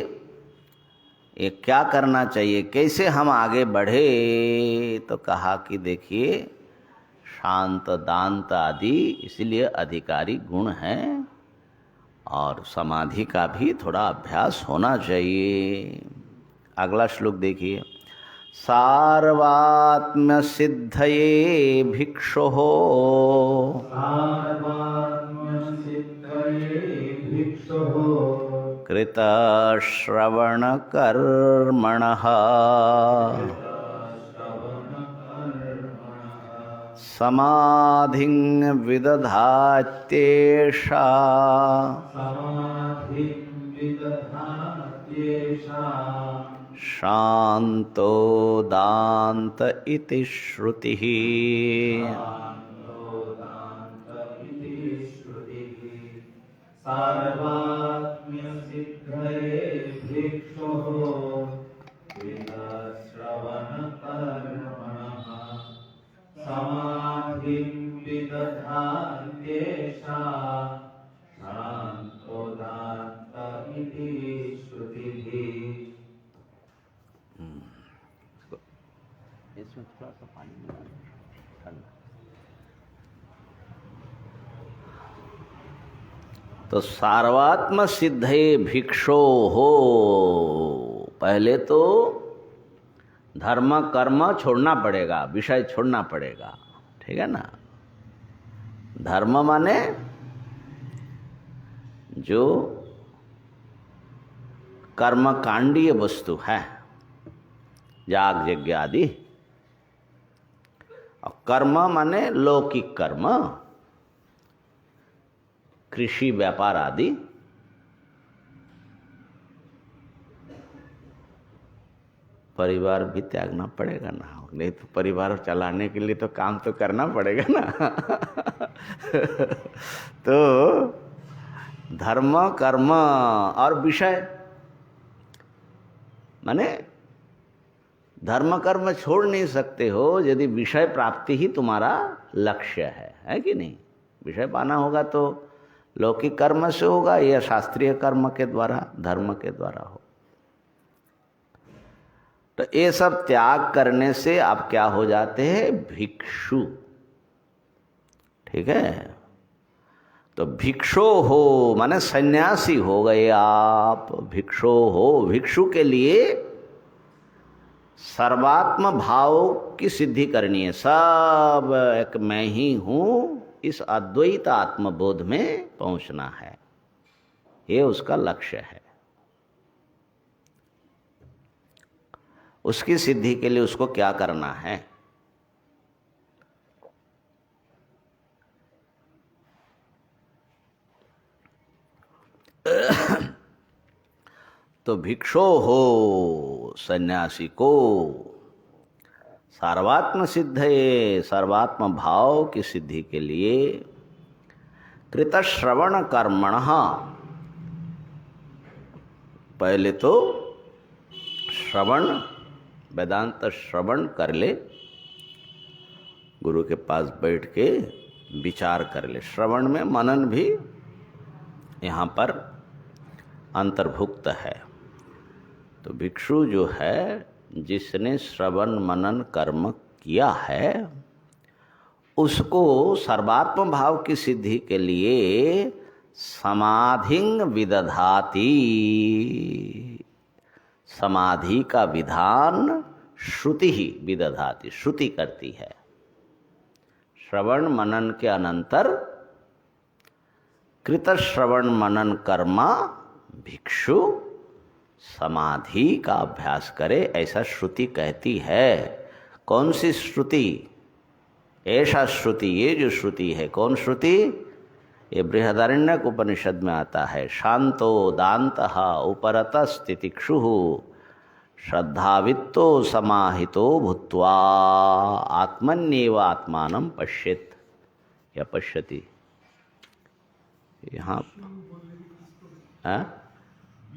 ये क्या करना चाहिए, कैसे हम आगे बढ़े? तो कहा कि देखिए, शांत दांत आदि इसलिए अधिकारी गुण हैं और समाधि का भी थोड़ा अभ्यास होना चाहिए। अगला श्लोक देखिए। सार्वात्म्य सिद्धये भिक्षुः कृतश्रवणकर्मणः समाधिं विदधात्येषा शान्तो दान्त इति श्रुतिः। सर्वात्म्य सिद्धये भिक्षुः श्रवणकर्मणः समाधिं विदधात्येषा शान्तो दान्त इति श्रुतिः। इसमें थोड़ा सा पानी मिला ठंडा। तो सार्वात्म सिद्धये भिक्षो हो, पहले तो धर्म कर्म छोड़ना पड़ेगा, विषय छोड़ना पड़ेगा, ठीक है ना। धर्म माने जो कर्मकांडीय वस्तु है, याग यज्ञ आदि, और कर्म माने लौकिक कर्म, कृषि व्यापार आदि। परिवार भी त्यागना पड़ेगा ना, नहीं तो परिवार चलाने के लिए तो काम तो करना पड़ेगा ना। तो धर्म कर्म और विषय माने धर्म कर्म छोड़ नहीं सकते हो यदि विषय प्राप्ति ही तुम्हारा लक्ष्य है कि नहीं। विषय पाना होगा तो लौकिक कर्म से होगा या शास्त्रीय कर्म के द्वारा, धर्म के द्वारा हो। तो ये सब त्याग करने से आप क्या हो जाते हैं, भिक्षु, ठीक है। तो भिक्षु हो माने सन्यासी हो गए आप, भिक्षु हो। भिक्षु के लिए सर्वात्म भाव की सिद्धि करनी है, सब एक मैं ही हूँ, इस अद्वैत आत्मबोध में पहुंचना है, ये उसका लक्ष्य है। उसकी सिद्धि के लिए उसको क्या करना है, तो भिक्षु हो सन्यासी को सर्वात्म सिद्धये, सर्वात्म भाव की सिद्धि के लिए कृत श्रवण कर्मणः, पहले तो श्रवण, वेदांत श्रवण कर ले, गुरु के पास बैठ के विचार कर ले। श्रवण में मनन भी यहाँ पर अंतर्भुक्त है। तो भिक्षु जो है, जिसने श्रवण मनन कर्म किया है, उसको सर्वात्म भाव की सिद्धि के लिए समाधिं विदधाति, समाधि का विधान श्रुति ही विदधाति, श्रुति करती है। श्रवण मनन के अनंतर कृत श्रवण मनन कर्मा भिक्षु समाधि का अभ्यास करे, ऐसा श्रुति कहती है। कौन सी श्रुति, ऐसा श्रुति, ये जो श्रुति है, कौन श्रुति, ये बृहदारण्यक उपनिषद में आता है। शांतो दान्तः उपरतः तितिक्षुः श्रद्धावित्तो समाहितो भूत्वा आत्मन्येव आत्मानं पश्येत् या पश्यति। यहाँ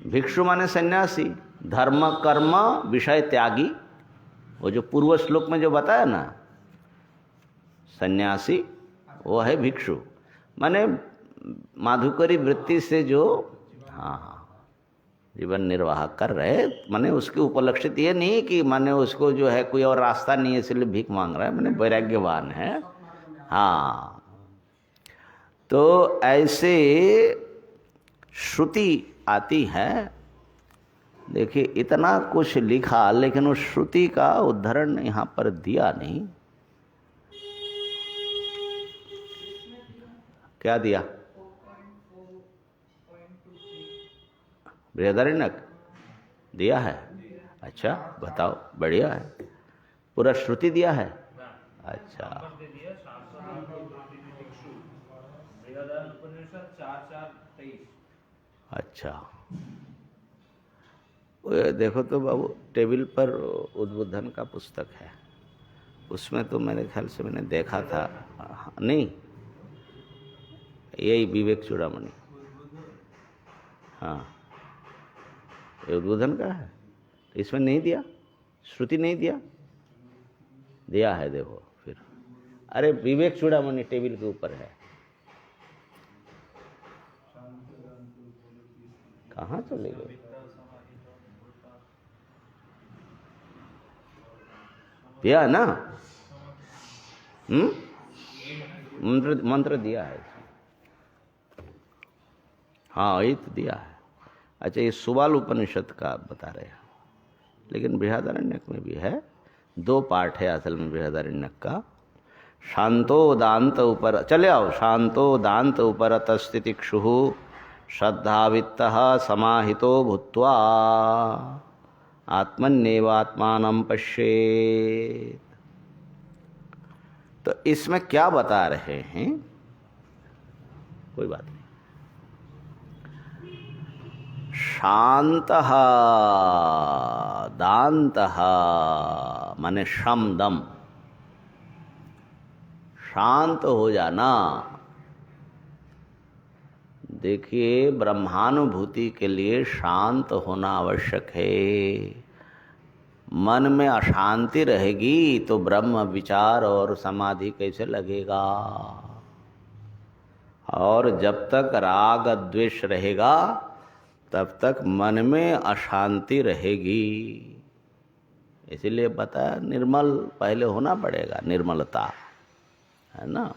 भिक्षु माने सन्यासी, धर्म कर्म विषय त्यागी, वो जो पूर्व श्लोक में जो बताया ना, सन्यासी वो है भिक्षु। माने माधुकरी वृत्ति से जो जीवन निर्वाह कर रहे, माने उसके उपलक्षित ये नहीं कि माने उसको जो है कोई और रास्ता नहीं है इसलिए भीख मांग रहा है, माने वैराग्यवान है। हाँ, तो ऐसे श्रुति आती है देखिए इतना कुछ लिखा, लेकिन उस श्रुति का उद्धरण यहाँ पर दिया नहीं। क्या दिया? बृहदारण्यक दिया है? अच्छा बताओ, बढ़िया है। पूरा श्रुति दिया है? अच्छा, अच्छा। देखो तो बाबू, टेबल पर उद्बोधन का पुस्तक है, उसमें तो मेरे ख्याल से मैंने देखा था। नहीं, यही विवेक चूड़ामणि। हाँ, ये उद्बोधन का है। इसमें नहीं दिया, श्रुति नहीं दिया, दिया है देखो फिर। अरे विवेक चूड़ामणि टेबल के ऊपर है। कहाँ चले गए? दिया ना? मंत्र दिया है। हाँ, ये तो दिया है। अच्छा, ये सुबाल उपनिषद का बता रहे हैं, लेकिन बृहदारण्यक में भी है। 2 पार्ट है असल में बृहदारण्यक का। शांतो दांत उपर, चले आओ। शांतो दांत उपरत स्थितिक्षु श्रद्धावित्तः समाहितो भूत्वा आत्मन्येवात्मानं पश्येत्। तो इसमें क्या बता रहे हैं? कोई बात नहीं। शांतः दांतः माने शम दम, शांत हो जाना। देखिए, ब्रह्मानुभूति के लिए शांत होना आवश्यक है। मन में अशांति रहेगी तो ब्रह्म विचार और समाधि कैसे लगेगा? और जब तक राग द्वेष रहेगा तब तक मन में अशांति रहेगी। इसीलिए बताया, निर्मल पहले होना पड़ेगा, निर्मलता, है ना?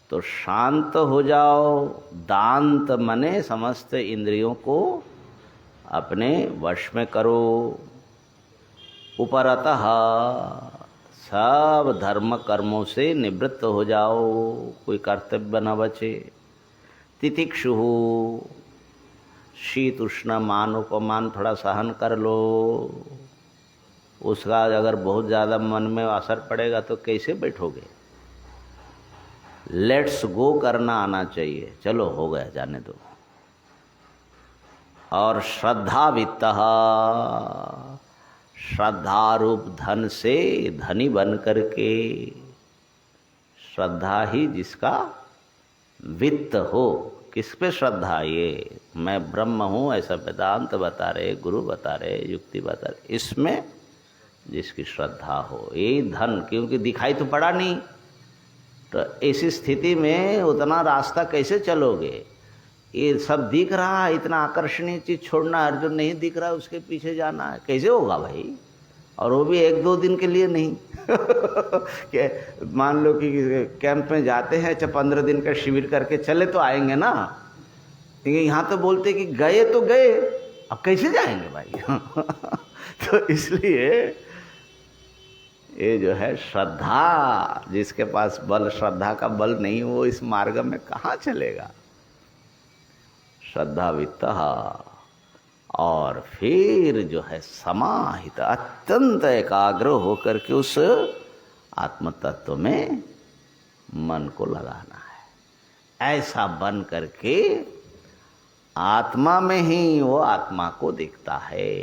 तो शांत हो जाओ। दांत मने समस्त इंद्रियों को अपने वश में करो। उपरतः सब धर्म कर्मों से निवृत्त हो जाओ, कोई कर्तव्य न बचे। तितिक्षु, शीत उष्ण मान उपमान थोड़ा सहन कर लो। उसका अगर बहुत ज़्यादा मन में असर पड़ेगा तो कैसे बैठोगे? लेट्स गो करना आना चाहिए। चलो हो गया, जाने दो। और श्रद्धावित्तः, श्रद्धा रूप धन से धनी बन करके, श्रद्धा ही जिसका वित्त हो। किस पे श्रद्धा? ये मैं ब्रह्म हूँ ऐसा वेदांत बता रहे, गुरु बता रहे, युक्ति बता रहे, इसमें जिसकी श्रद्धा हो, यही धन। क्योंकि दिखाई तो पड़ा नहीं, तो ऐसी स्थिति में उतना रास्ता कैसे चलोगे? ये सब दिख रहा है, इतना आकर्षणीय चीज छोड़ना है, जो नहीं दिख रहा है उसके पीछे जाना है, कैसे होगा भाई? और वो भी 1-2 दिन के लिए नहीं। कि मान लो कि कैंप में जाते हैं, 15 दिन का शिविर करके चले तो आएंगे ना। क्योंकि यहाँ तो बोलते कि गए तो गए, अब कैसे जाएंगे भाई? तो इसलिए ये जो है श्रद्धा, जिसके पास बल, श्रद्धा का बल नहीं, वो इस मार्ग में कहाँ चलेगा? श्रद्धा वित्त, और फिर जो है समाहित, अत्यंत एकाग्र होकर के उस आत्म तत्व में मन को लगाना है। ऐसा बन करके आत्मा में ही वो आत्मा को दिखता है,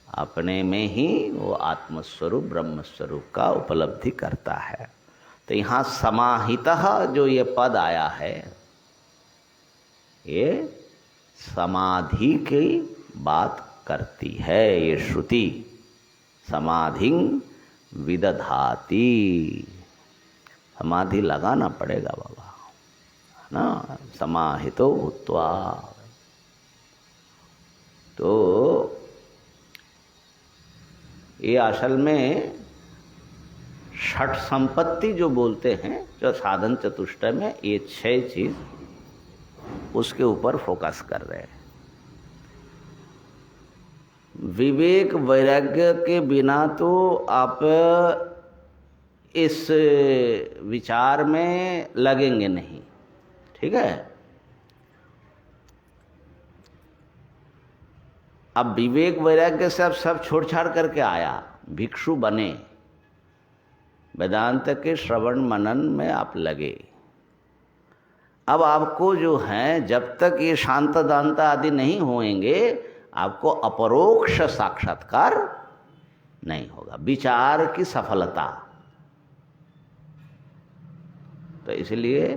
अपने में ही वो आत्मस्वरूप ब्रह्मस्वरूप का उपलब्धि करता है। तो यहाँ समाहितः जो ये पद आया है, ये समाधि की बात करती है। ये श्रुति समाधिं विदधाति, समाधि लगाना पड़ेगा बाबा, है ना? समाहितो भूत्वा। तो ये असल में षट संपत्ति जो बोलते हैं, जो साधन चतुष्टय में, ये 6 चीज उसके ऊपर फोकस कर रहे हैं। विवेक वैराग्य के बिना तो आप इस विचार में लगेंगे नहीं, ठीक है। अब विवेक वैराग्य से आप सब छोड़ छाड़ करके आया, भिक्षु बने, वेदांत के श्रवण मनन में आप लगे। अब आपको जो है, जब तक ये शांत दांत आदि नहीं होंगे, आपको अपरोक्ष साक्षात्कार नहीं होगा, विचार की सफलता। तो इसलिए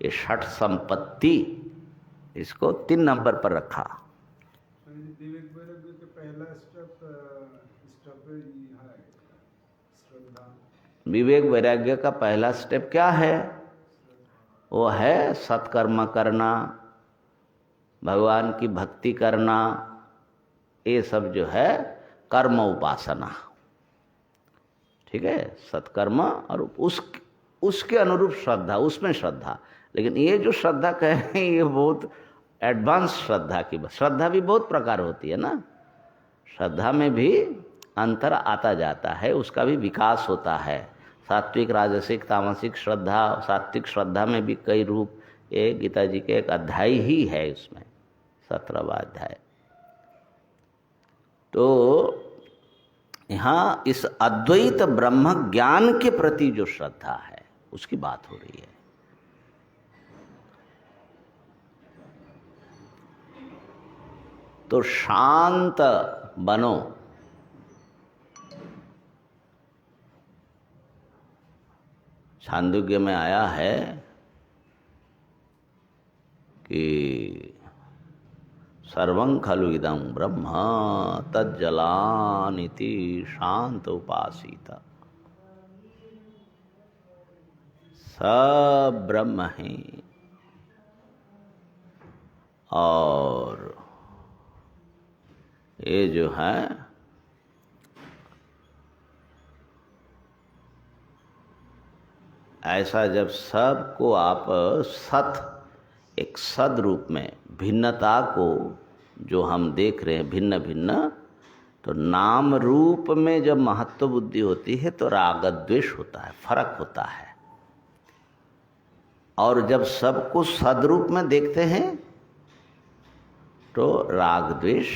ये षट संपत्ति, इसको 3 नंबर पर रखा। विवेक वैराग्य का पहला स्टेप है श्रद्धा। विवेक वैराग्य का पहला स्टेप क्या है? वो है सत्कर्म करना, भगवान की भक्ति करना, ये सब जो है कर्म उपासना, ठीक है। सत्कर्म और उसके अनुरूप श्रद्धा, उसमें श्रद्धा। लेकिन ये जो श्रद्धा कह रहे हैं, ये बहुत एडवांस श्रद्धा की। श्रद्धा भी बहुत प्रकार होती है ना, श्रद्धा में भी अंतर आता जाता है, उसका भी विकास होता है। सात्विक, राजसिक, तामसिक श्रद्धा। सात्विक श्रद्धा में भी कई रूप, ये गीता जी के एक अध्याय ही है, उसमें 17वां अध्याय। तो यहाँ इस अद्वैत ब्रह्म ज्ञान के प्रति जो श्रद्धा है, उसकी बात हो रही है। तो शांत बनो। छांदोग्य में आया है कि सर्वं खलु इदं ब्रह्म तज्जलानिति शांत उपासीत। सब ब्रह्म है और ये जो है ऐसा जब सबको आप एक सद रूप में, भिन्नता को जो हम देख रहे हैं भिन्न भिन्न, तो नाम रूप में जब महत्व बुद्धि होती है तो राग द्वेष होता है, फर्क होता है। और जब सबको सदरूप में देखते हैं तो राग द्वेष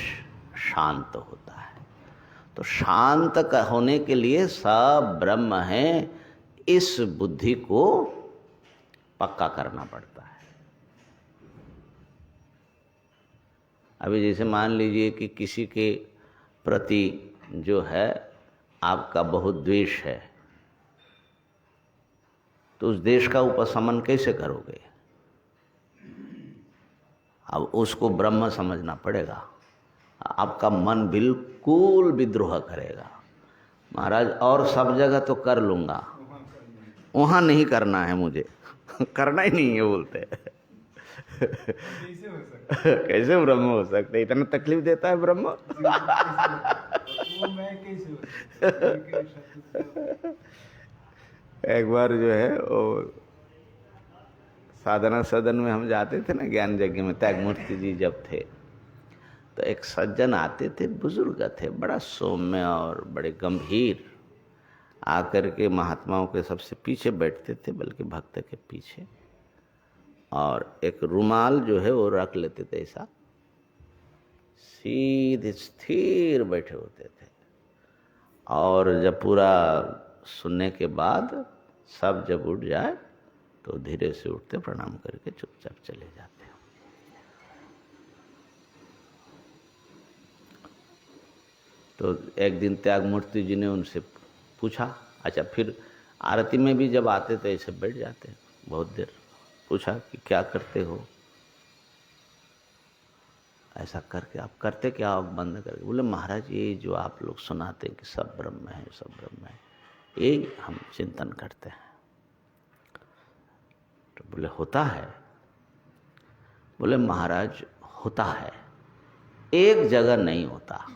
शांत होता है। तो शांत होने के लिए सब ब्रह्म है, इस बुद्धि को पक्का करना पड़ता है। अभी जैसे मान लीजिए कि किसी के प्रति जो है आपका बहुत द्वेष है, तो उस द्वेष का उपशमन कैसे करोगे? अब उसको ब्रह्म समझना पड़ेगा। आपका मन बिल्कुल विद्रोह करेगा, महाराज और सब जगह तो कर लूँगा, वहाँ नहीं करना है मुझे, करना ही नहीं है बोलते। कैसे ब्रह्म हो सकते? इतना तकलीफ देता है ब्रह्म। एक बार जो है वो साधना सदन में हम जाते थे ना, ज्ञान यज्ञ में, त्यागमूर्ति जी जब थे, तो एक सज्जन आते थे, बुजुर्ग थे, बड़ा सौम्य और बड़े गंभीर, आकर के महात्माओं के सबसे पीछे बैठते थे, बल्कि भक्त के पीछे, और एक रुमाल जो है वो रख लेते थे, ऐसा सीधे स्थिर बैठे होते थे। और जब पूरा सुनने के बाद सब जब उठ जाए तो धीरे से उठते, प्रणाम करके चुपचाप चले जाते। तो एक दिन त्यागमूर्ति जी ने उनसे पूछा, अच्छा फिर आरती में भी जब आते तो ऐसे बैठ जाते बहुत देर। पूछा कि क्या करते हो? ऐसा करके आप करते क्या हो बंद करके? बोले महाराज ये जो आप लोग सुनाते हैं कि सब ब्रह्म है, सब ब्रह्म है, ये हम चिंतन करते हैं। तो बोले होता है? बोले महाराज होता है, एक जगह नहीं होता।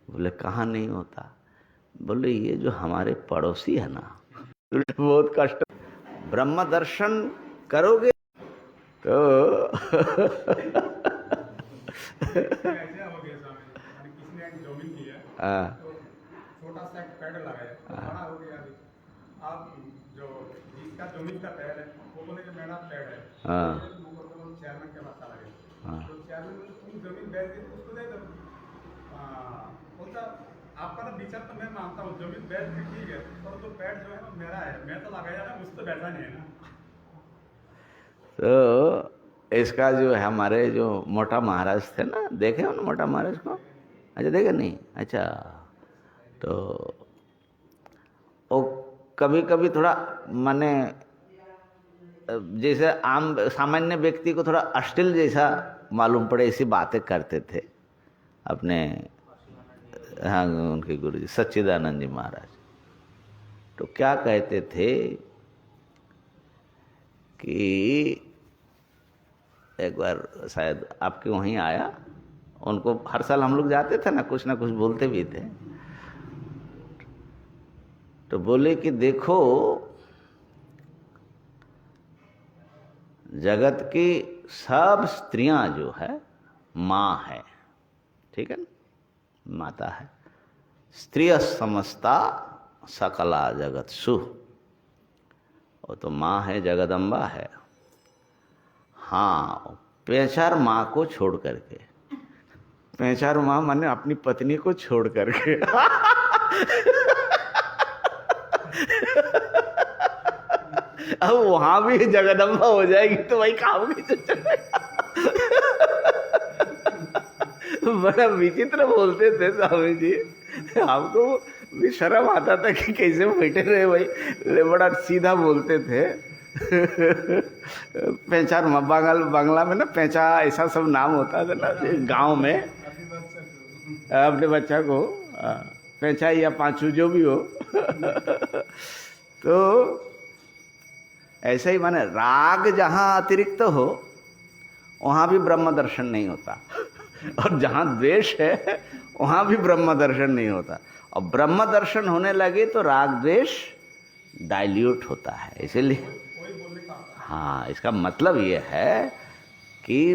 बोले कहाँ नहीं होता? बोले ये जो हमारे पड़ोसी है ना, बहुत कष्ट, ब्रह्म दर्शन करोगे तो ऐसे हो गया स्वामी, यानी किसी ने एक जमीन लिया हाँ, तो छोटा सा एक पेड़ लगाया तो बड़ा हो गया। अभी आप जो जिसका जमीन का पेड़ है वो बोले कि मेरा पेड़ है, हाँ, तो चेयरमैन के पास लगे हाँ, तो चेयरमैन बोले तुम जमीन बेच दी उसको दे दो। बोलता आपका ना विचार तो मैं मानता हूँ, जमीन बेच दी ठीक है, पर तो पेड़ जो है ना मेरा है, मैं तो लगाया ना, मुझ तो बैठा नहीं है ना। तो इसका जो है हमारे जो मोटा महाराज थे ना, देखे हो ना मोटा महाराज को? अच्छा देखे नहीं? अच्छा, तो वो कभी कभी थोड़ा माने जैसे आम सामान्य व्यक्ति को थोड़ा अश्लील जैसा मालूम पड़े ऐसी बातें करते थे अपने, हाँ उनके गुरु जी सच्चिदानंद जी महाराज। तो क्या कहते थे कि एक बार शायद आपके वहीं आया, उनको हर साल हम लोग जाते थे ना कुछ बोलते भी थे। तो बोले कि देखो जगत की सब स्त्रियां जो है माँ है, ठीक है ना, माता है। स्त्रिय समस्ता सकला जगत सु, वो तो माँ है, जगदम्बा है। हाँ, पेचार माँ को छोड़ करके, पेचार माँ माने अपनी पत्नी को छोड़ करके अब वहां भी जगदम्बा हो जाएगी तो भाई काम कैसे चलेगा? बड़ा विचित्र बोलते थे स्वामी जी, हमको भी शर्म आता था कि कैसे बैठे रहे भाई, ले बड़ा सीधा बोलते थे। पेचार बांग्ला में ना पेचा ऐसा सब नाम होता था ना गांव में, अपने बच्चा को पेचा या पांचू जो भी हो। तो ऐसा ही माने राग जहाँ अतिरिक्त हो वहाँ भी ब्रह्म दर्शन नहीं होता, और जहाँ द्वेष है वहाँ भी ब्रह्म दर्शन नहीं होता। और ब्रह्म दर्शन होने लगे तो राग द्वेष डाइल्यूट होता है। इसीलिए हाँ, इसका मतलब ये है कि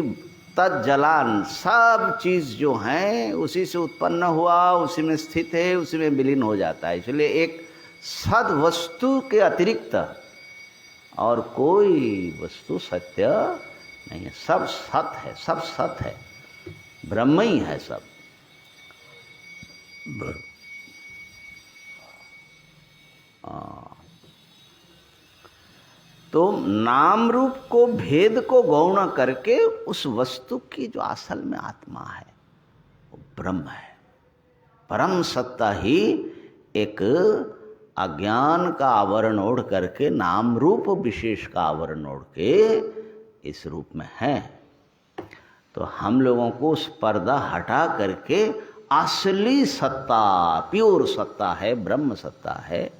तज्जलान सब चीज जो है उसी से उत्पन्न हुआ, उसी में स्थित है, उसी में विलीन हो जाता है। इसलिए एक सद वस्तु के अतिरिक्त और कोई वस्तु सत्य नहीं है। सब सत है, सब सत है, ब्रह्म ही है सब। तो नाम रूप को भेद को गौण करके उस वस्तु की जो असल में आत्मा है वो ब्रह्म है। परम सत्ता ही एक अज्ञान का आवरण ओढ़ करके, नाम रूप विशेष का आवरण ओढ़ के इस रूप में है। तो हम लोगों को उस पर्दा हटा करके असली सत्ता, प्योर सत्ता है, ब्रह्म सत्ता है,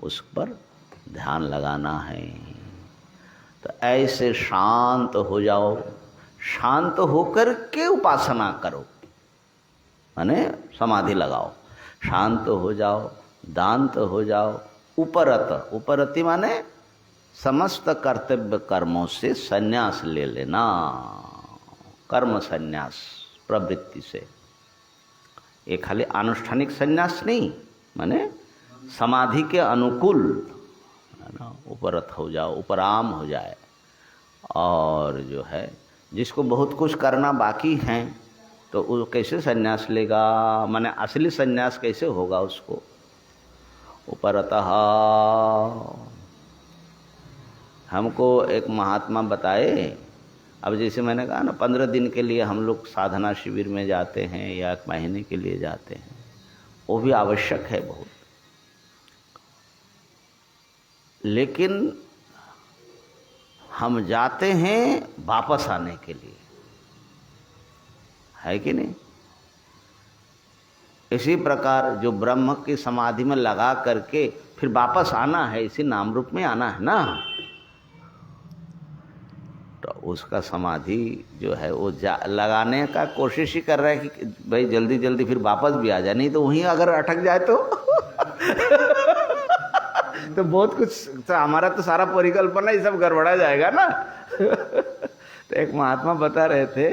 उस पर ध्यान लगाना है। तो ऐसे शांत हो जाओ, शांत होकर के उपासना करो, माने समाधि लगाओ, शांत हो जाओ, दांत हो जाओ, उपरत, उपरति माने समस्त कर्तव्य कर्मों से संन्यास ले लेना, कर्म संन्यास प्रवृत्ति से। ये खाली आनुष्ठानिक संन्यास नहीं, माने समाधि के अनुकूल है ना, उपरत हो जाओ, उपराम हो जाए। और जो है जिसको बहुत कुछ करना बाकी है तो वो कैसे संन्यास लेगा, माने असली संन्यास कैसे होगा उसको? उपरतः हमको एक महात्मा बताए। अब जैसे मैंने कहा ना 15 दिन के लिए हम लोग साधना शिविर में जाते हैं या 1 महीने के लिए जाते हैं, वो भी आवश्यक है बहुत, लेकिन हम जाते हैं वापस आने के लिए, है कि नहीं? इसी प्रकार जो ब्रह्म की समाधि में लगा करके फिर वापस आना है, इसी नाम रूप में आना है ना, तो उसका समाधि जो है वो लगाने का कोशिश ही कर रहा है कि भाई जल्दी जल्दी फिर वापस भी आ जाए, नहीं तो वहीं अगर अटक जाए तो तो बहुत कुछ, तो हमारा तो सारा परिकल्पना ही सब गड़बड़ा जाएगा ना। तो एक महात्मा बता रहे थे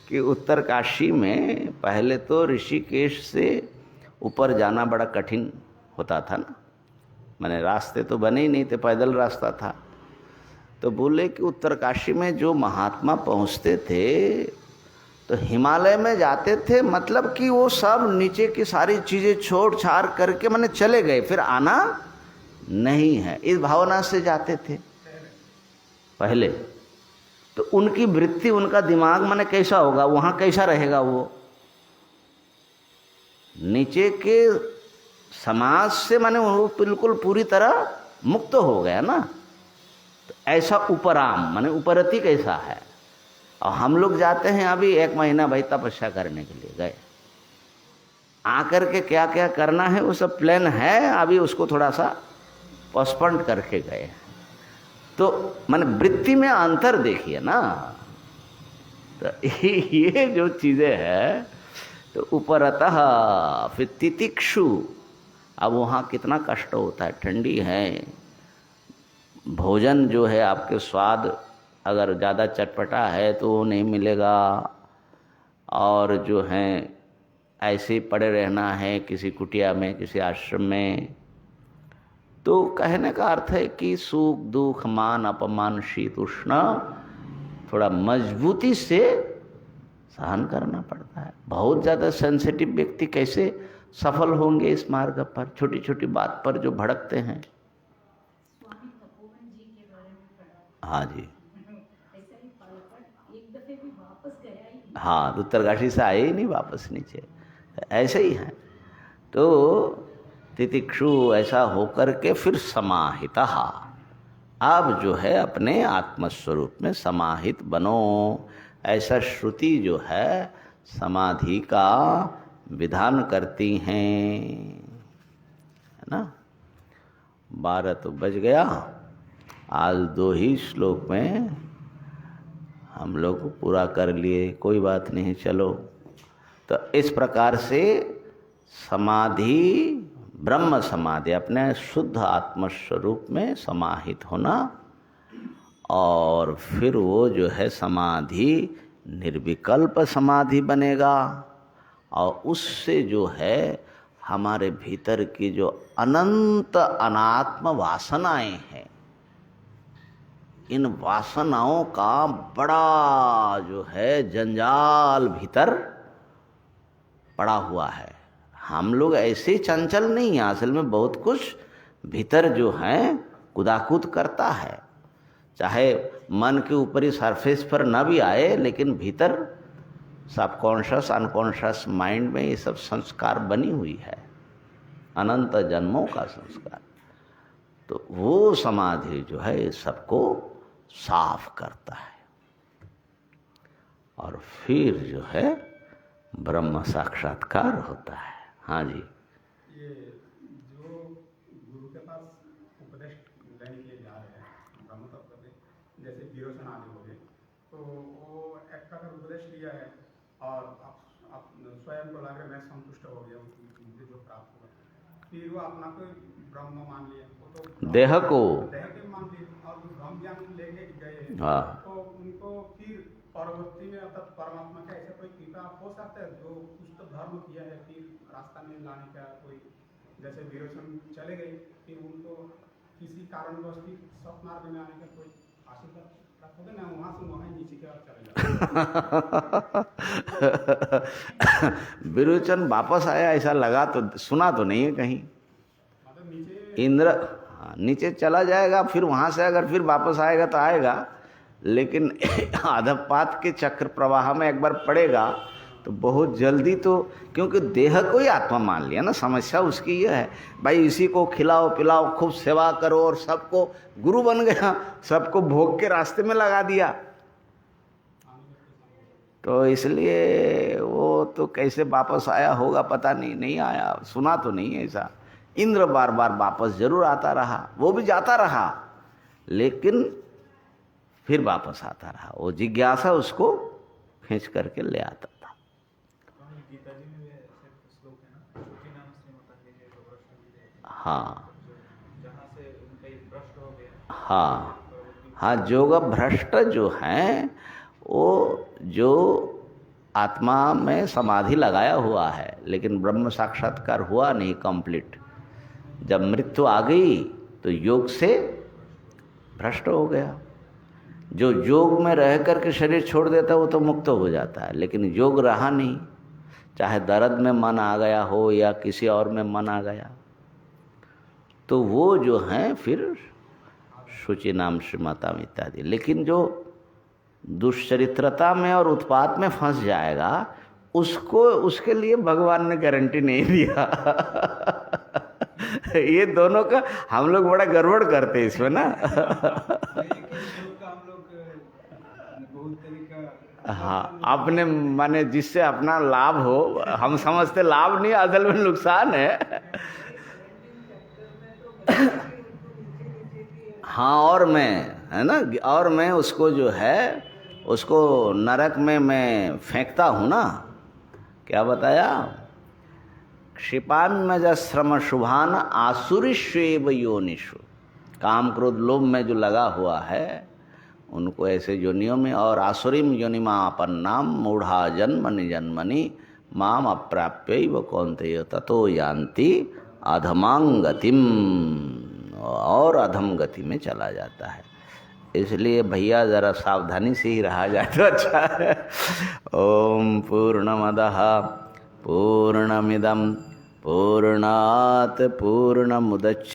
कि उत्तरकाशी में पहले तो ऋषिकेश से ऊपर जाना बड़ा कठिन होता था ना, माने रास्ते तो बने ही नहीं थे, पैदल रास्ता था। तो बोले कि उत्तरकाशी में जो महात्मा पहुंचते थे तो हिमालय में जाते थे, मतलब कि वो सब नीचे की सारी चीज़ें छोड़ छाड़ करके माने चले गए, फिर आना नहीं है, इस भावना से जाते थे पहले। तो उनकी वृत्ति, उनका दिमाग माने कैसा होगा, वहाँ कैसा रहेगा, वो नीचे के समाज से माने वो बिल्कुल पूरी तरह मुक्त हो गया ना। तो ऐसा उपराम माने उपरति कैसा है। और हम लोग जाते हैं अभी 1 महीना भाई तपस्या करने के लिए गए, आकर के क्या क्या करना है वो सब प्लान है, अभी उसको थोड़ा सा पोस्टपोन करके गए। तो माने वृत्ति में अंतर देखिए ना। तो ये जो चीजें हैं, तो उपरतः फिर तितिक्षु, अब वहाँ कितना कष्ट होता है, ठंडी है, भोजन जो है आपके स्वाद अगर ज़्यादा चटपटा है तो वो नहीं मिलेगा, और जो है ऐसे ही पड़े रहना है किसी कुटिया में, किसी आश्रम में। तो कहने का अर्थ है कि सुख दुख मान अपमान शीत उष्ण थोड़ा मजबूती से सहन करना पड़ता है। बहुत ज़्यादा सेंसिटिव व्यक्ति कैसे सफल होंगे इस मार्ग पर, छोटी छोटी बात पर जो भड़कते हैं। हाँ जी, हाँ, उत्तरकाशी से आए ही नहीं वापस नीचे, ऐसे ही है। तो तितिक्षु ऐसा होकर के फिर समाहिता, अब जो है अपने आत्मस्वरूप में समाहित बनो, ऐसा श्रुति जो है समाधि का विधान करती हैं, है ना। 12 तो बज गया, आज 2 ही श्लोक में हम लोग पूरा कर लिए, कोई बात नहीं, चलो। तो इस प्रकार से समाधि, ब्रह्म समाधि, अपने शुद्ध आत्मस्वरूप में समाहित होना, और फिर वो जो है समाधि निर्विकल्प समाधि बनेगा, और उससे जो है हमारे भीतर की जो अनंत अनात्म वासनाएं हैं, इन वासनाओं का बड़ा जो है जंजाल भीतर पड़ा हुआ है। हम लोग ऐसे चंचल नहीं हैं, असल में बहुत कुछ भीतर जो है कुदाकूद करता है, चाहे मन के ऊपरी सरफेस पर न भी आए, लेकिन भीतर सबकॉन्शियस अनकॉन्शियस माइंड में ये सब संस्कार बनी हुई है, अनंत जन्मों का संस्कार। तो वो समाधि जो है सबको साफ करता है, और फिर जो है ब्रह्म साक्षात्कार होता है। हाँ जी, ये जो गुरु के पास उपदेश लेने के लिए जा रहे हैं ब्रह्म तत्व के, जैसे विरोचन आदि हो गए, तो वो एक प्रकार उपदेश लिया है, और आप स्वयं को लग रहा है मैं संतुष्ट हो गया, मुझे जो प्राप्त हुआ, फिर वो अपना को ब्रह्म मान लिया, वो तो देह को मान लिया, और ब्रह्म ज्ञान लेके गए, हाँ, तो उनको फिर परवर्ती में अर्थात परमात्मा का ऐसा कोई कृपा हो सकता है, जो कुछ तो धर्म किया है फिर रास्ता में लाने का कोई, जैसे विरोचन चले गए, फिर उनको किसी कारणवश फिर सतमार्ग में आने का कोई आशीर्वाद प्राप्त होगा ना, वहाँ से वहाँ नीचे की ओर चले जाए। विरोचन वापस आया ऐसा लगा तो, सुना तो नहीं है कहीं। मतलब नीचे इंद्र नीचे चला जाएगा, फिर वहाँ से अगर फिर वापस आएगा तो आएगा, लेकिन अधपात के चक्र प्रवाह में एक बार पड़ेगा तो बहुत जल्दी, तो क्योंकि देह को ही आत्मा मान लिया ना। समस्या उसकी यह है भाई, इसी को खिलाओ पिलाओ, खूब सेवा करो, और सबको गुरु बन गया, सबको भोग के रास्ते में लगा दिया। तो इसलिए वो तो कैसे वापस आया होगा पता नहीं, नहीं आया, सुना तो नहीं ऐसा। इंद्र बार बार वापस जरूर आता रहा, वो भी जाता रहा, लेकिन फिर वापस आता रहा, वो जिज्ञासा उसको खींच करके ले आता था। गीता जी में भी श्लोक है ना, नाम से हाँ, जहाँ से हाँ हाँ, योग भ्रष्ट जो हैं वो जो आत्मा में समाधि लगाया हुआ है लेकिन ब्रह्म साक्षात्कार हुआ नहीं कंप्लीट। जब मृत्यु आ गई तो योग से भ्रष्ट हो गया। जो योग में रह कर के शरीर छोड़ देता है वो तो मुक्त हो जाता है, लेकिन योग रहा नहीं, चाहे दर्द में मन आ गया हो या किसी और में मन आ गया, तो वो जो हैं फिर शुचि नाम श्रीमताम इत्यादि। लेकिन जो दुष्चरित्रता में और उत्पात में फंस जाएगा उसको, उसके लिए भगवान ने गारंटी नहीं दिया। ये दोनों का हम लोग बड़ा गड़बड़ करते हैं इसमें ना। हाँ, अपने माने जिससे अपना लाभ हो, हम समझते लाभ नहीं, असल में नुकसान है। हाँ, और मैं है ना, और मैं उसको जो है उसको नरक में मैं फेंकता हूँ ना। क्या बताया? क्षिपाम्यजस्रम शुभान आसुरीष्वेव योनिषु। काम क्रोध लोभ में जो लगा हुआ है उनको ऐसे योनियों में, और आसुरीम योनिमापन्नाम मूढ़ा जन्मनि जन्मनि माम अप्राप्यैव कौन्तेय ततो यान्ति अधमां गतिम, और अधम गति में चला जाता है। इसलिए भैया ज़रा सावधानी से ही रहा जाए तो अच्छा है। ओम पूर्णमदः पूर्णमिदं पूर्णात् पूर्णमुदच्यते